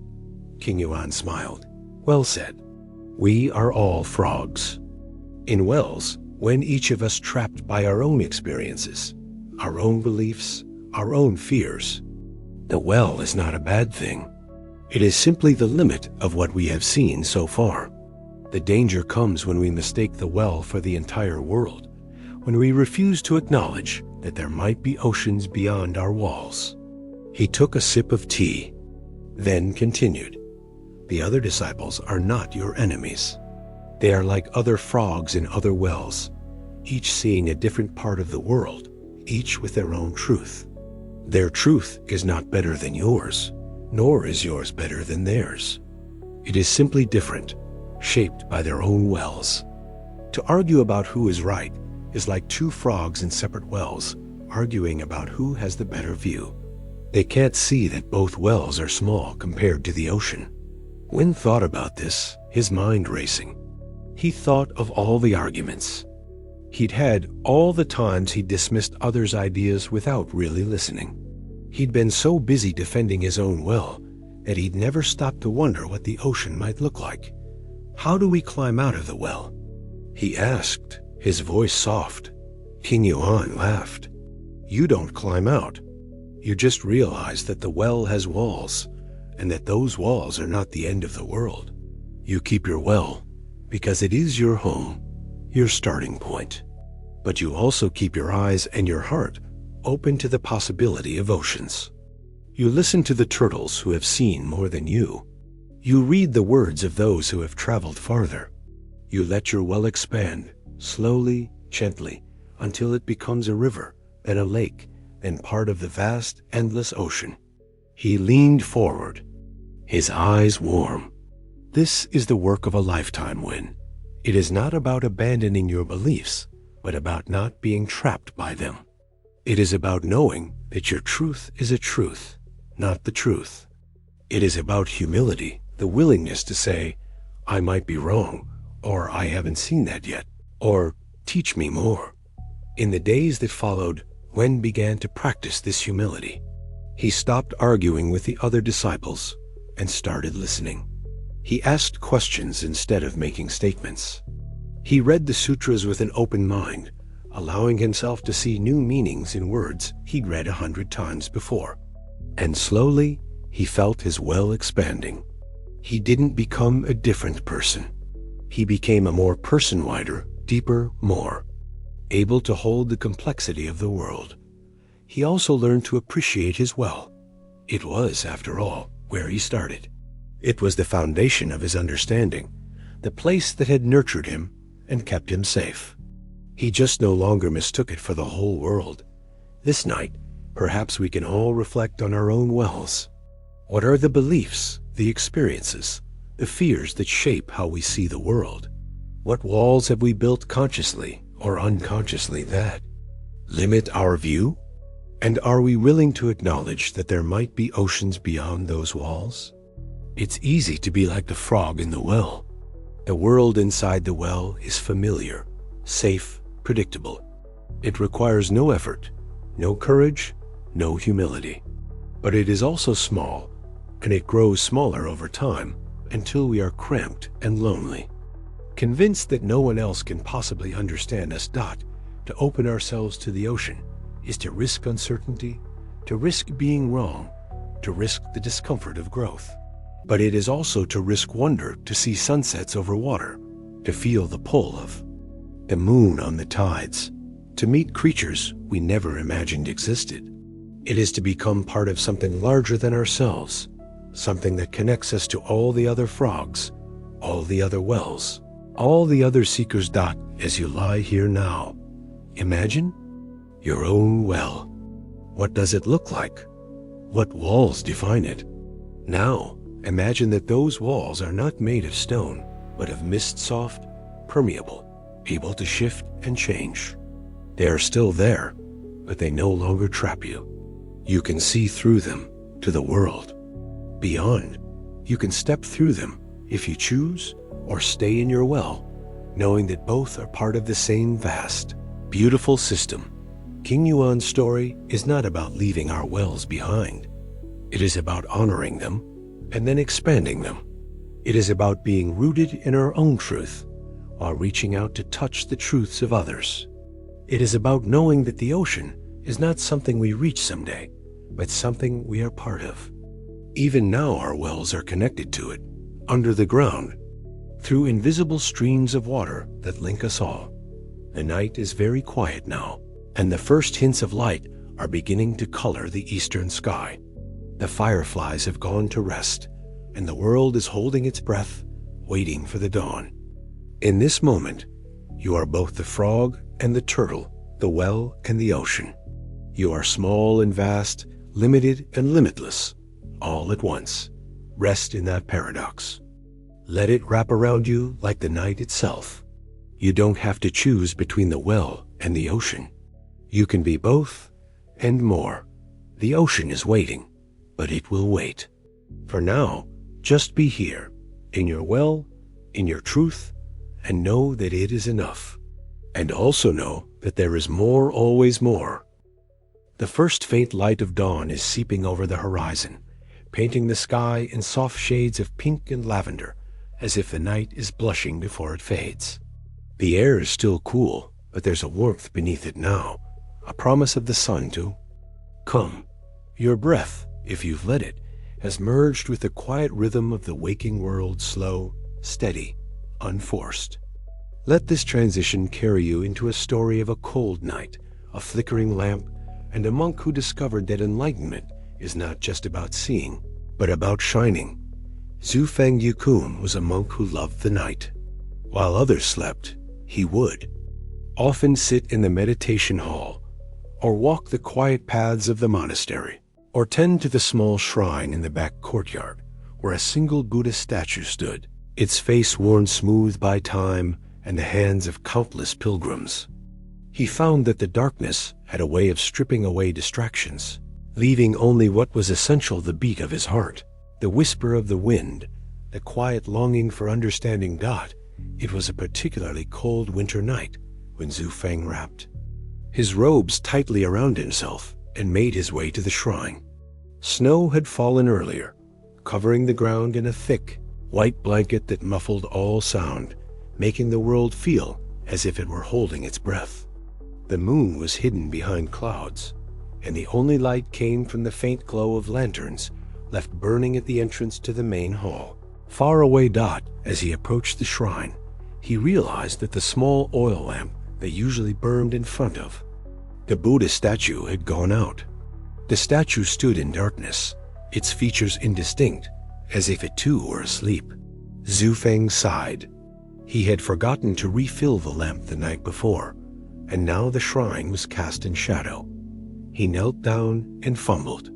King Yuan smiled. Well said. We are all frogs. In wells, when each of us trapped by our own experiences, our own beliefs, our own fears, the well is not a bad thing. It is simply the limit of what we have seen so far. The danger comes when we mistake the well for the entire world, when we refuse to acknowledge that there might be oceans beyond our walls. He took a sip of tea, then continued. The other disciples are not your enemies. They are like other frogs in other wells, each seeing a different part of the world, each with their own truth. Their truth is not better than yours, nor is yours better than theirs. It is simply different, shaped by their own wells. To argue about who is right is like two frogs in separate wells arguing about who has the better view. They can't see that both wells are small compared to the ocean. Wen thought about this, his mind racing. He thought of all the arguments he'd had, all the times he dismissed others' ideas without really listening. He'd been so busy defending his own well that he'd never stopped to wonder what the ocean might look like. How do we climb out of the well? He asked, his voice soft. King Yuan laughed. You don't climb out. You just realize that the well has walls, and that those walls are not the end of the world. You keep your well because it is your home, your starting point. But you also keep your eyes and your heart open to the possibility of oceans. You listen to the turtles who have seen more than you. You read the words of those who have traveled farther. You let your well expand, slowly, gently, until it becomes a river, then a lake, then part of the vast, endless ocean. He leaned forward, his eyes warm. This is the work of a lifetime, Wen. It is not about abandoning your beliefs, but about not being trapped by them. It is about knowing that your truth is a truth, not the truth. It is about humility, the willingness to say, I might be wrong, or I haven't seen that yet, or teach me more. In the days that followed, Wen began to practice this humility. He stopped arguing with the other disciples and started listening. He asked questions instead of making statements. He read the sutras with an open mind, allowing himself to see new meanings in words he'd read 100 times before. And slowly, he felt his well expanding. He didn't become a different person. He became a more person-wider, deeper, more able to hold the complexity of the world. He also learned to appreciate his well. It was, after all, where he started. It was the foundation of his understanding, the place that had nurtured him and kept him safe. He just no longer mistook it for the whole world. This night, perhaps we can all reflect on our own wells. What are the beliefs, the experiences, the fears that shape how we see the world? What walls have we built consciously or unconsciously that limit our view? And are we willing to acknowledge that there might be oceans beyond those walls? It's easy to be like the frog in the well. The world inside the well is familiar, safe, predictable. It requires no effort, no courage, no humility. But it is also small, and it grows smaller over time until we are cramped and lonely. Convinced that no one else can possibly understand us, to open ourselves to the ocean is to risk uncertainty, to risk being wrong, to risk the discomfort of growth. But it is also to risk wonder, to see sunsets over water, to feel the pull of the moon on the tides, to meet creatures we never imagined existed. It is to become part of something larger than ourselves, something that connects us to all the other frogs, all the other wells, all the other seekers. As you lie here now, imagine your own well. What does it look like? What walls define it? Now, imagine that those walls are not made of stone, but of mist-soft, permeable, able to shift and change. They are still there, but they no longer trap you. You can see through them to the world. Beyond, you can step through them if you choose, or stay in your well, knowing that both are part of the same vast, beautiful system. King Yuan's story is not about leaving our wells behind. It is about honoring them and then expanding them. It is about being rooted in our own truth while reaching out to touch the truths of others. It is about knowing that the ocean is not something we reach someday, but something we are part of. Even now our wells are connected to it, under the ground, through invisible streams of water that link us all. The night is very quiet now, and the first hints of light are beginning to color the eastern sky. The fireflies have gone to rest, and the world is holding its breath, waiting for the dawn. In this moment, you are both the frog and the turtle, the well and the ocean. You are small and vast, limited and limitless, all at once. Rest in that paradox. Let it wrap around you like the night itself. You don't have to choose between the well and the ocean. You can be both and more. The ocean is waiting, but it will wait. For now, just be here, in your well, in your truth, and know that it is enough. And also know that there is more, always more. The first faint light of dawn is seeping over the horizon, painting the sky in soft shades of pink and lavender, as if the night is blushing before it fades. The air is still cool, but there's a warmth beneath it now, a promise of the sun to come. Your breath, if you've let it, has merged with the quiet rhythm of the waking world, slow, steady, unforced. Let this transition carry you into a story of a cold night, a flickering lamp, and a monk who discovered that enlightenment is not just about seeing, but about shining. Zufeng Yukun was a monk who loved the night. While others slept, he would often sit in the meditation hall, or walk the quiet paths of the monastery, or tend to the small shrine in the back courtyard, where a single Buddhist statue stood, its face worn smooth by time and the hands of countless pilgrims. He found that the darkness had a way of stripping away distractions, leaving only what was essential: the beat of his heart, the whisper of the wind, the quiet longing for understanding. It was a particularly cold winter night when Zufeng rapped his robes tightly around himself and made his way to the shrine. Snow had fallen earlier, covering the ground in a thick, white blanket that muffled all sound, making the world feel as if it were holding its breath. The moon was hidden behind clouds, and the only light came from the faint glow of lanterns left burning at the entrance to the main hall. Far away, as he approached the shrine, he realized that the small oil lamp that usually burned in front of the Buddha statue had gone out. The statue stood in darkness, its features indistinct, as if it too were asleep. Zufeng sighed. He had forgotten to refill the lamp the night before, and now the shrine was cast in shadow. He knelt down and fumbled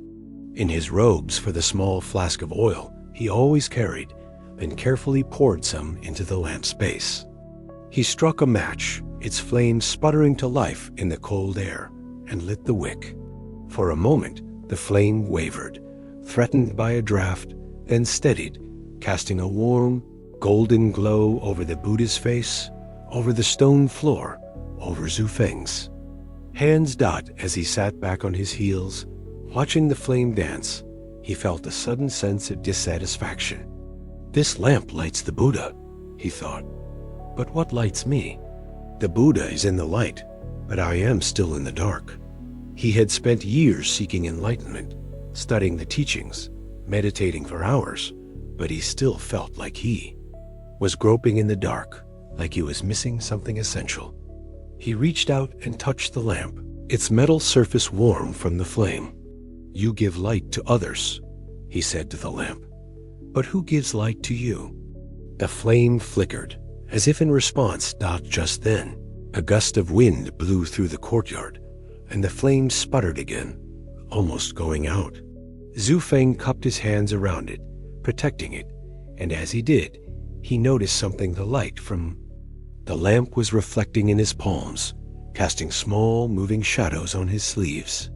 in his robes for the small flask of oil he always carried, then carefully poured some into the lamp's base. He struck a match, its flame sputtering to life in the cold air, and lit the wick. For a moment, the flame wavered, threatened by a draft, then steadied, casting a warm, golden glow over the Buddha's face, over the stone floor, over Zufeng's. Hands as he sat back on his heels, watching the flame dance, he felt a sudden sense of dissatisfaction. This lamp lights the Buddha, he thought. But what lights me? The Buddha is in the light, but I am still in the dark. He had spent years seeking enlightenment, studying the teachings, meditating for hours, but he still felt like he was groping in the dark, like he was missing something essential. He reached out and touched the lamp, its metal surface warm from the flame. "You give light to others," he said to the lamp. "But who gives light to you?" The flame flickered, as if in response. Just then, a gust of wind blew through the courtyard, and the flame sputtered again, almost going out. Zufeng cupped his hands around it, protecting it, and as he did, he noticed something. The light from the lamp was reflecting in his palms, casting small, moving shadows on his sleeves.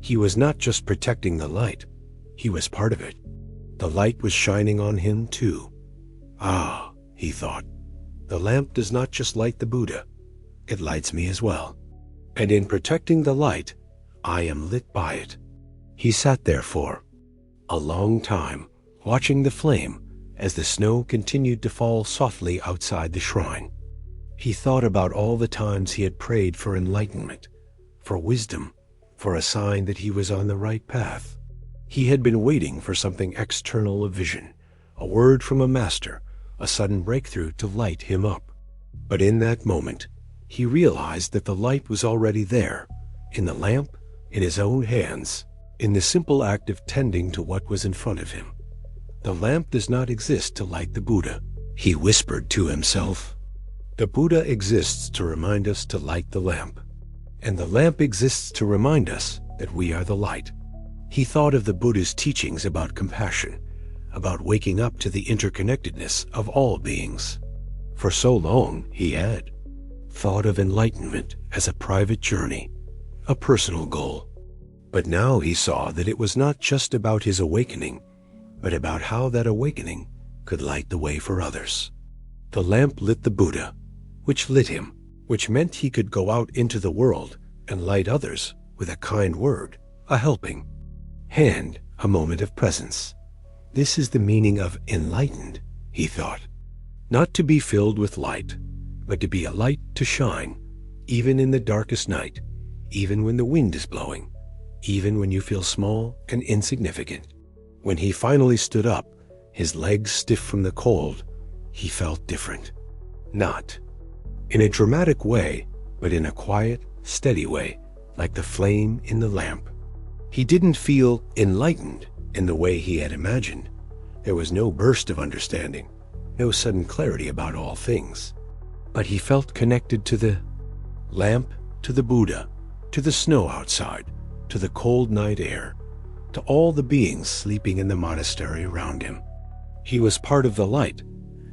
He was not just protecting the light, he was part of it. The light was shining on him too. Ah, he thought, the lamp does not just light the Buddha, it lights me as well. And in protecting the light, I am lit by it. He sat there for a long time, watching the flame as the snow continued to fall softly outside the shrine. He thought about all the times he had prayed for enlightenment, for wisdom, for a sign that he was on the right path. He had been waiting for something external, a vision, a word from a master, a sudden breakthrough to light him up. But in that moment, he realized that the light was already there, in the lamp, in his own hands, in the simple act of tending to what was in front of him. The lamp does not exist to light the Buddha, he whispered to himself. The Buddha exists to remind us to light the lamp, and the lamp exists to remind us that we are the light. He thought of the Buddha's teachings about compassion, about waking up to the interconnectedness of all beings. For so long, he had thought of enlightenment as a private journey, a personal goal. But now he saw that it was not just about his awakening, but about how that awakening could light the way for others. The lamp lit the Buddha, which lit him, which meant he could go out into the world and light others with a kind word, a helping hand, a moment of presence. This is the meaning of enlightened, he thought. Not to be filled with light, but to be a light to shine, even in the darkest night, even when the wind is blowing, even when you feel small and insignificant. When he finally stood up, his legs stiff from the cold, he felt different. Not in a dramatic way, but in a quiet, steady way, like the flame in the lamp. He didn't feel enlightened in the way he had imagined. There was no burst of understanding, no sudden clarity about all things. But he felt connected to the lamp, to the Buddha, to the snow outside, to the cold night air, to all the beings sleeping in the monastery around him. He was part of the light,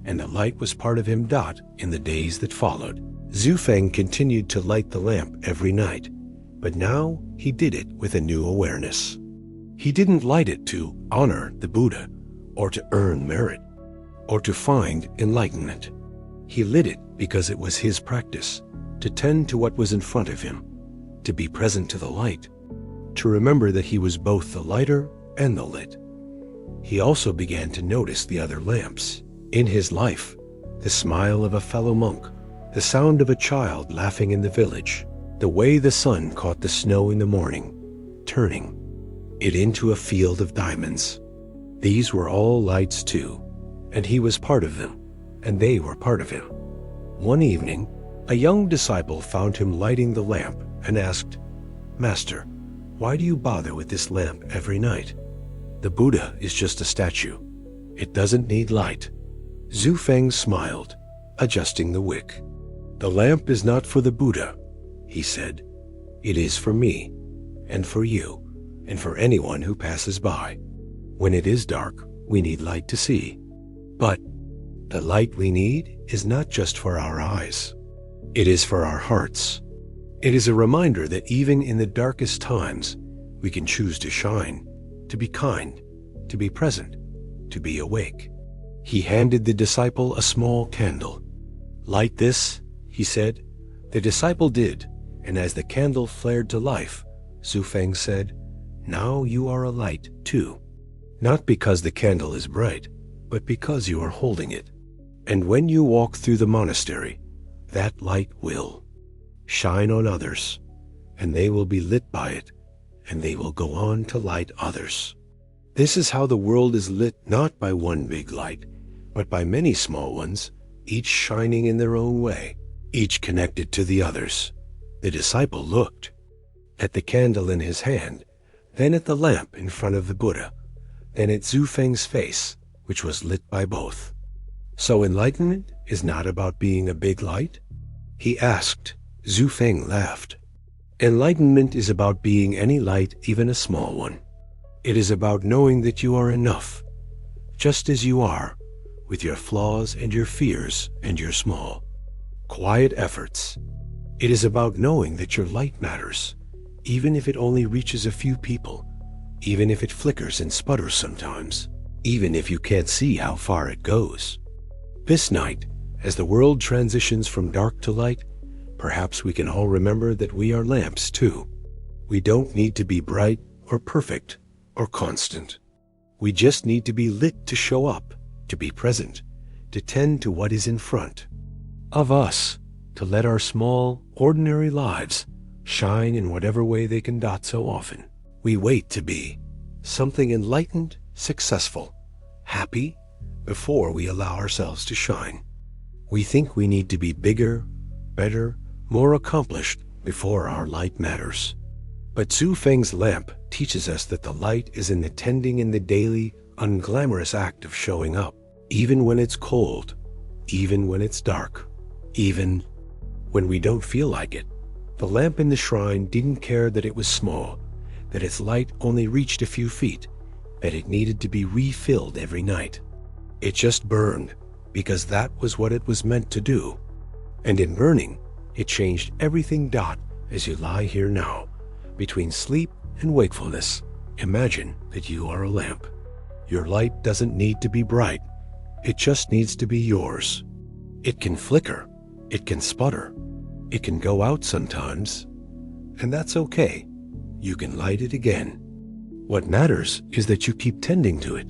and the light was part of him. In the days that followed, Zufeng continued to light the lamp every night, but now he did it with a new awareness. He didn't light it to honor the Buddha, or to earn merit, or to find enlightenment. He lit it because it was his practice, to tend to what was in front of him, to be present to the light, to remember that he was both the lighter and the lit. He also began to notice the other lamps in his life, the smile of a fellow monk, the sound of a child laughing in the village, the way the sun caught the snow in the morning, turning it into a field of diamonds. These were all lights too, and he was part of them, and they were part of him. One evening, a young disciple found him lighting the lamp and asked, "Master, why do you bother with this lamp every night? The Buddha is just a statue. It doesn't need light." Zufeng smiled, adjusting the wick. "The lamp is not for the Buddha," he said. "It is for me, and for you, and for anyone who passes by. When it is dark, we need light to see. But the light we need is not just for our eyes. It is for our hearts. It is a reminder that even in the darkest times, we can choose to shine, to be kind, to be present, to be awake." He handed the disciple a small candle. "Light this," he said. The disciple did, and as the candle flared to life, Zufeng said, "Now you are a light too. Not because the candle is bright, but because you are holding it. And when you walk through the monastery, that light will shine on others, and they will be lit by it, and they will go on to light others. This is how the world is lit, not by one big light, but by many small ones, each shining in their own way, each connected to the others." The disciple looked at the candle in his hand, then at the lamp in front of the Buddha, then at Zufeng's face, which was lit by both. "So enlightenment is not about being a big light?" he asked. Zufeng laughed. "Enlightenment is about being any light, even a small one. It is about knowing that you are enough, just as you are, with your flaws and your fears and your small, quiet efforts. It is about knowing that your light matters, even if it only reaches a few people, even if it flickers and sputters sometimes, even if you can't see how far it goes. This night, as the world transitions from dark to light, perhaps we can all remember that we are lamps too. We don't need to be bright or perfect or constant. We just need to be lit to show up, to be present, to tend to what is in front of us, to let our small, ordinary lives shine in whatever way they can dot so often. We wait to be something enlightened, successful, happy, before we allow ourselves to shine. We think we need to be bigger, better, more accomplished before our light matters. But Zhu Feng's lamp teaches us that the light is in the tending in the daily, unglamorous act of showing up, even when it's cold, even when it's dark, even when we don't feel like it. The lamp in the shrine didn't care that it was small, that its light only reached a few feet, that it needed to be refilled every night. It just burned, because that was what it was meant to do. And in burning, it changed everything. As you lie here now, between sleep and wakefulness, imagine that you are a lamp. Your light doesn't need to be bright. It just needs to be yours. It can flicker. It can sputter. It can go out sometimes. And that's okay. You can light it again. What matters is that you keep tending to it,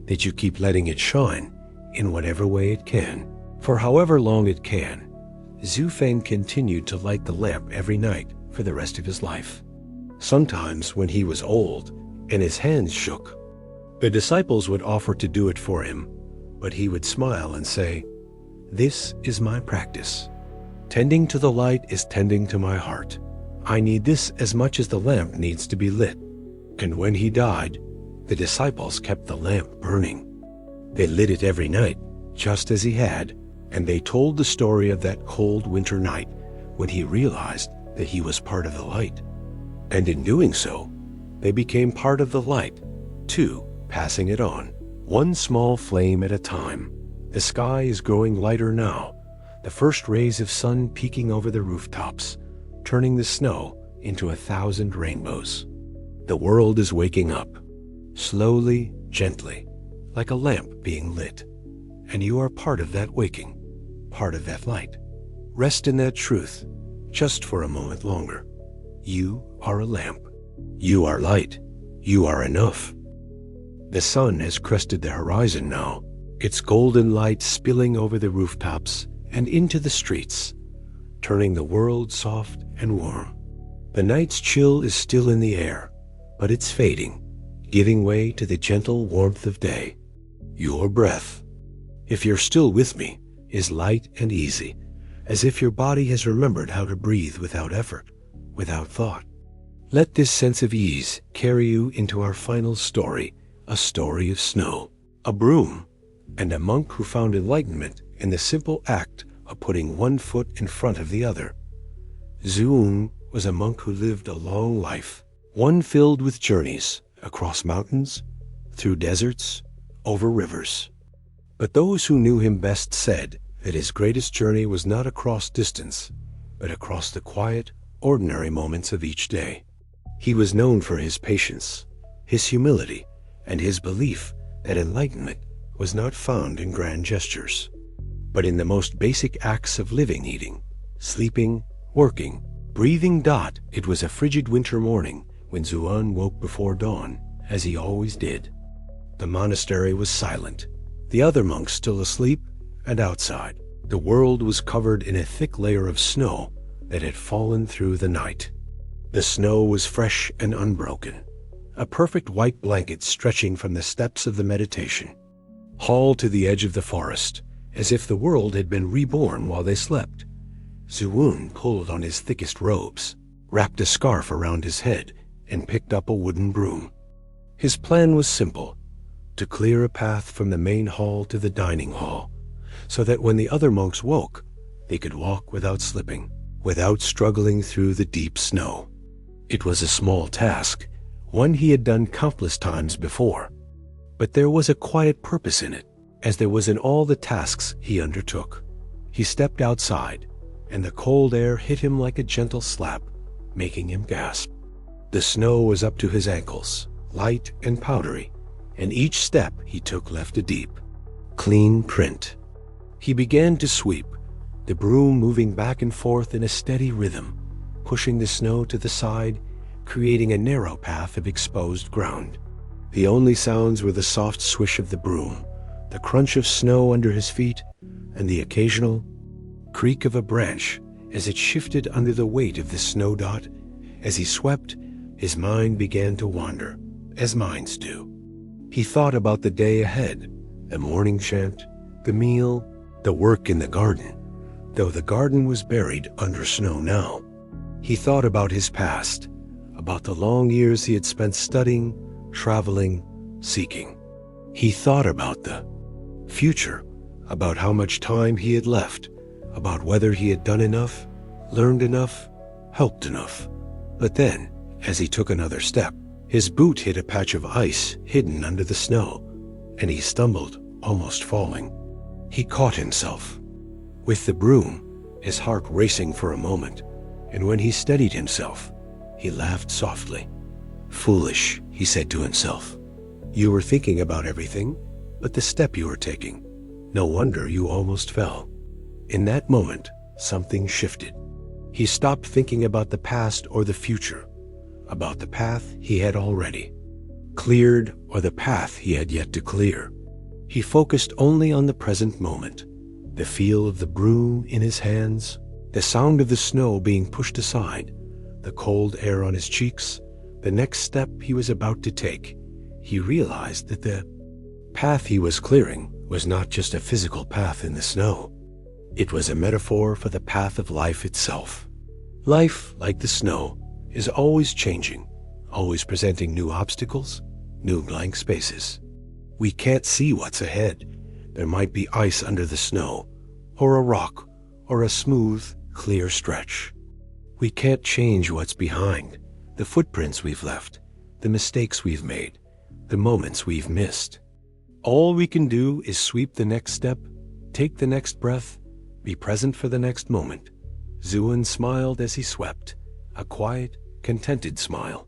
that you keep letting it shine in whatever way it can. For however long it can, Zhu Feng continued to light the lamp every night for the rest of his life. Sometimes when he was old and his hands shook, the disciples would offer to do it for him, but he would smile and say, "This is my practice. Tending to the light is tending to my heart. I need this as much as the lamp needs to be lit." And when he died, the disciples kept the lamp burning. They lit it every night, just as he had, and they told the story of that cold winter night when he realized that he was part of the light. And in doing so, they became part of the light, too, passing it on, one small flame at a time. The sky is growing lighter now, the first rays of sun peeking over the rooftops, turning the snow into 1,000 rainbows. The world is waking up, slowly, gently, like a lamp being lit. And you are part of that waking, part of that light. Rest in that truth, just for a moment longer. You are a lamp. You are light. You are enough. The sun has crested the horizon now, its golden light spilling over the rooftops and into the streets, turning the world soft and warm. The night's chill is still in the air, but it's fading, giving way to the gentle warmth of day. Your breath, if you're still with me, is light and easy, as if your body has remembered how to breathe without effort, without thought. Let this sense of ease carry you into our final story, a story of snow, a broom, and a monk who found enlightenment in the simple act of putting one foot in front of the other. Zhuang was a monk who lived a long life, one filled with journeys across mountains, through deserts, over rivers. But those who knew him best said that his greatest journey was not across distance, but across the quiet, ordinary moments of each day. He was known for his patience, his humility, and his belief that enlightenment was not found in grand gestures, but in the most basic acts of living, eating, sleeping, working, breathing. It was a frigid winter morning when Zhuang woke before dawn, as he always did. The monastery was silent, the other monks still asleep, and outside, the world was covered in a thick layer of snow that had fallen through the night. The snow was fresh and unbroken, a perfect white blanket stretching from the steps of the meditation hall to the edge of the forest, as if the world had been reborn while they slept. Zhuang pulled on his thickest robes, wrapped a scarf around his head, and picked up a wooden broom. His plan was simple: to clear a path from the main hall to the dining hall, so that when the other monks woke, they could walk without slipping, without struggling through the deep snow. It was a small task, one he had done countless times before, but there was a quiet purpose in it, as there was in all the tasks he undertook. He stepped outside, and the cold air hit him like a gentle slap, making him gasp. The snow was up to his ankles, light and powdery, and each step he took left a deep, clean print. He began to sweep, the broom moving back and forth in a steady rhythm, pushing the snow to the side, creating a narrow path of exposed ground. The only sounds were the soft swish of the broom, the crunch of snow under his feet, and the occasional creak of a branch as it shifted under the weight of the snow dot. As he swept, his mind began to wander, as minds do. He thought about the day ahead, the morning chant, the meal, the work in the garden, though the garden was buried under snow now. He thought about his past, about the long years he had spent studying, traveling, seeking. He thought about the future, about how much time he had left, about whether he had done enough, learned enough, helped enough. But then, as he took another step, his boot hit a patch of ice hidden under the snow, and he stumbled, almost falling. He caught himself. With the broom, his heart racing for a moment, and when he steadied himself, he laughed softly. "Foolish," he said to himself. "You were thinking about everything but the step you were taking. No wonder you almost fell." In that moment, something shifted. He stopped thinking about the past or the future, about the path he had already cleared or the path he had yet to clear. He focused only on the present moment, the feel of the broom in his hands, the sound of the snow being pushed aside, the cold air on his cheeks, the next step he was about to take. He realized that the path he was clearing was not just a physical path in the snow. It was a metaphor for the path of life itself. Life, like the snow, is always changing, always presenting new obstacles, new blank spaces. We can't see what's ahead. There might be ice under the snow, or a rock, or a smooth, clear stretch. We can't change what's behind, the footprints we've left, the mistakes we've made, the moments we've missed. All we can do is sweep the next step, take the next breath, be present for the next moment. Zuan smiled as he swept, a quiet, contented smile.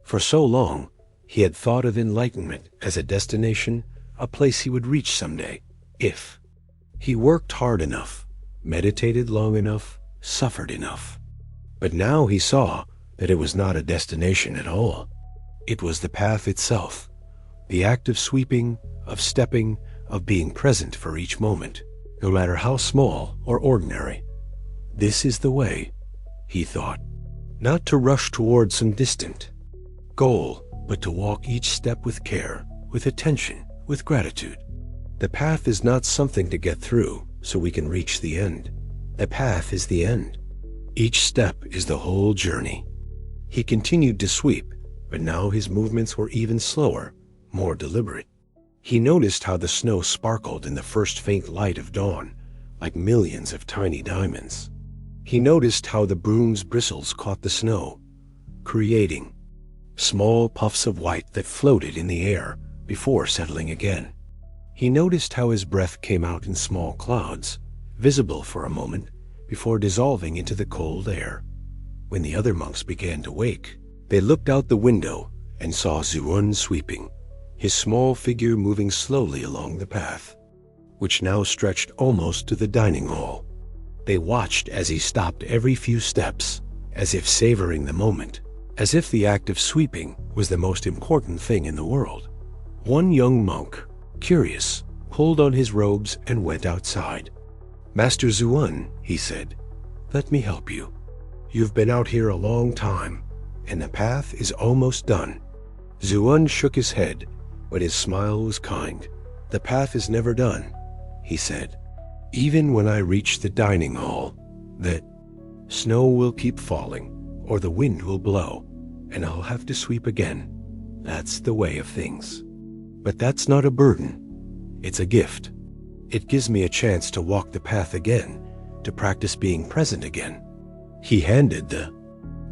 For so long, he had thought of enlightenment as a destination, a place he would reach someday, if he worked hard enough, meditated long enough, suffered enough. But now he saw that it was not a destination at all. It was the path itself, the act of sweeping, of stepping, of being present for each moment, no matter how small or ordinary. This is the way, he thought, not to rush toward some distant goal, but to walk each step with care, with attention, with gratitude. The path is not something to get through so we can reach the end. The path is the end. Each step is the whole journey. He continued to sweep, but now his movements were even slower, more deliberate. He noticed how the snow sparkled in the first faint light of dawn, like millions of tiny diamonds. He noticed how the broom's bristles caught the snow, creating small puffs of white that floated in the air before settling again. He noticed how his breath came out in small clouds, visible for a moment, before dissolving into the cold air. When the other monks began to wake, they looked out the window and saw Zuan sweeping, his small figure moving slowly along the path, which now stretched almost to the dining hall. They watched as he stopped every few steps, as if savoring the moment, as if the act of sweeping was the most important thing in the world. One young monk, curious, pulled on his robes and went outside. "Master Zuan," he said, "let me help you. You've been out here a long time, and the path is almost done." Zuan shook his head, but his smile was kind. "The path is never done," he said. "Even when I reach the dining hall, the snow will keep falling, or the wind will blow, and I'll have to sweep again. That's the way of things. But that's not a burden. It's a gift. It gives me a chance to walk the path again, to practice being present again." He handed the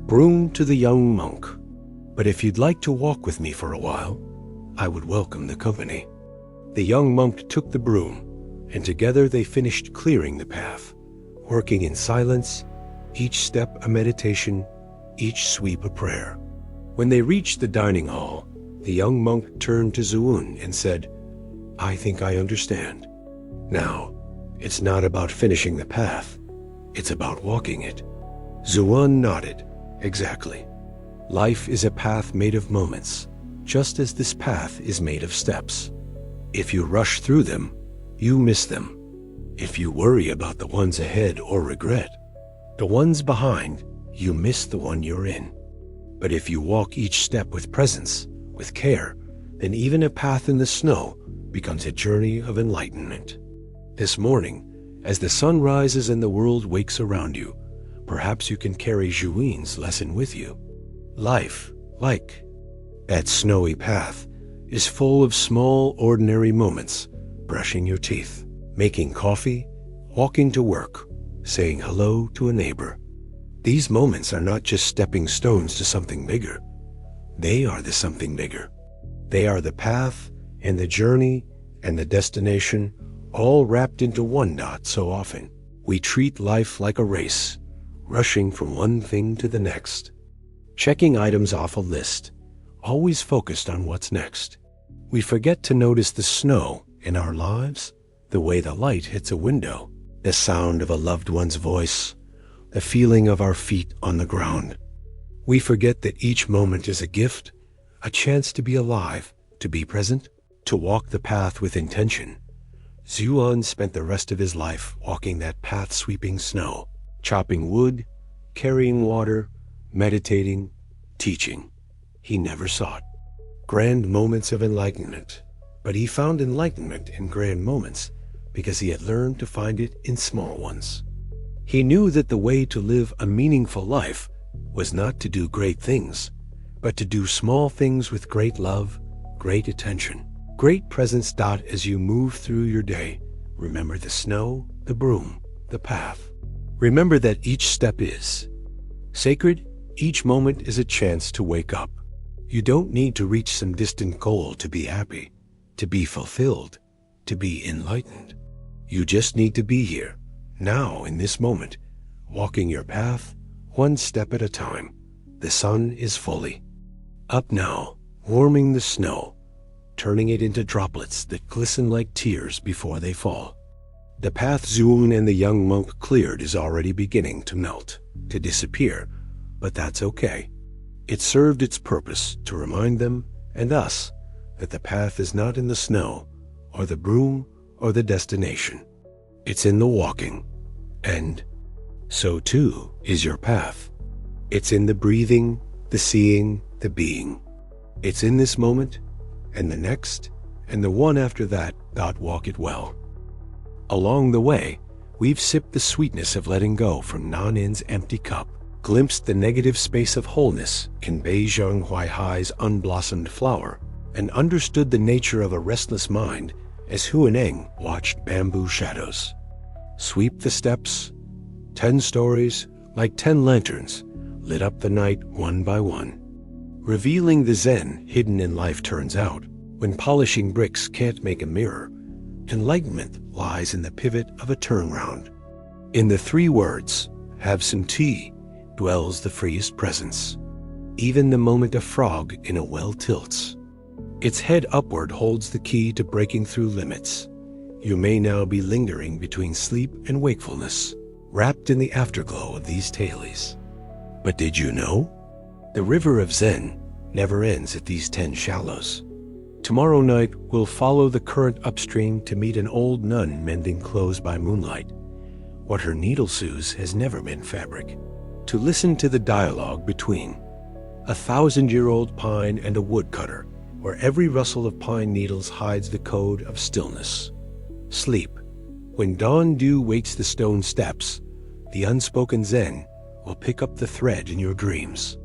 broom to the young monk. "But if you'd like to walk with me for a while, I would welcome the company." The young monk took the broom, and together they finished clearing the path, working in silence, each step a meditation, each sweep a prayer. When they reached the dining hall, The young monk turned to Zuun and said, "I think I understand. Now, it's not about finishing the path. It's about walking it." Zuun nodded. "Exactly. Life is a path made of moments, just as this path is made of steps. If you rush through them, you miss them. If you worry about the ones ahead or regret the ones behind, you miss the one you're in. But if you walk each step with presence, with care, then even a path in the snow becomes a journey of enlightenment." This morning, as the sun rises and the world wakes around you, perhaps you can carry Zhuin's lesson with you. Life, like that snowy path, is full of small, ordinary moments: brushing your teeth, making coffee, walking to work, saying hello to a neighbor. These moments are not just stepping stones to something bigger. They are the something bigger. They are the path and the journey and the destination, all wrapped into one dot. So often, we treat life like a race, rushing from one thing to the next, checking items off a list, always focused on what's next. We forget to notice the snow in our lives, the way the light hits a window, the sound of a loved one's voice, the feeling of our feet on the ground. We forget that each moment is a gift, a chance to be alive, to be present, to walk the path with intention. Zuan spent the rest of his life walking that path, sweeping snow, chopping wood, carrying water, meditating, teaching. He never sought grand moments of enlightenment, but he found enlightenment in grand moments because he had learned to find it in small ones. He knew that the way to live a meaningful life was not to do great things, but to do small things with great love, great attention, great presence. As you move through your day, remember the snow, the broom, the path. Remember that each step is sacred. Each moment is a chance to wake up. You don't need to reach some distant goal to be happy, to be fulfilled, to be enlightened. You just need to be here, now in this moment, walking your path, one step at a time. The sun is fully up now, warming the snow, turning it into droplets that glisten like tears before they fall. The path Zuun and the young monk cleared is already beginning to melt, to disappear, but that's okay. It served its purpose to remind them and us that the path is not in the snow or the broom or the destination. It's in the walking, and so too is your path. It's in the breathing, the seeing, the being. It's in this moment, and the next, and the one after that. Walk it well. Along the way, we've sipped the sweetness of letting go from Nanin's empty cup, glimpsed the negative space of wholeness in Beizheng Huaihai's unblossomed flower, and understood the nature of a restless mind as Huaneng watched bamboo shadows sweep the steps. 10 stories, like 10 lanterns, lit up the night one by one, revealing the Zen hidden in life. Turns out, when polishing bricks can't make a mirror, enlightenment lies in the pivot of a turnaround. In the 3 words, "Have some tea," dwells the freest presence. Even the moment a frog in a well tilts, its head upward holds the key to breaking through limits. You may now be lingering between sleep and wakefulness, wrapped in the afterglow of these tailies. But did you know? The river of Zen never ends at these 10 shallows. Tomorrow night, we'll follow the current upstream to meet an old nun mending clothes by moonlight. What her needle sews has never been fabric. To listen to the dialogue between a 1,000-year-old pine and a woodcutter, where every rustle of pine needles hides the code of stillness. Sleep. When dawn dew wakes the stone steps, the unspoken Zen will pick up the thread in your dreams.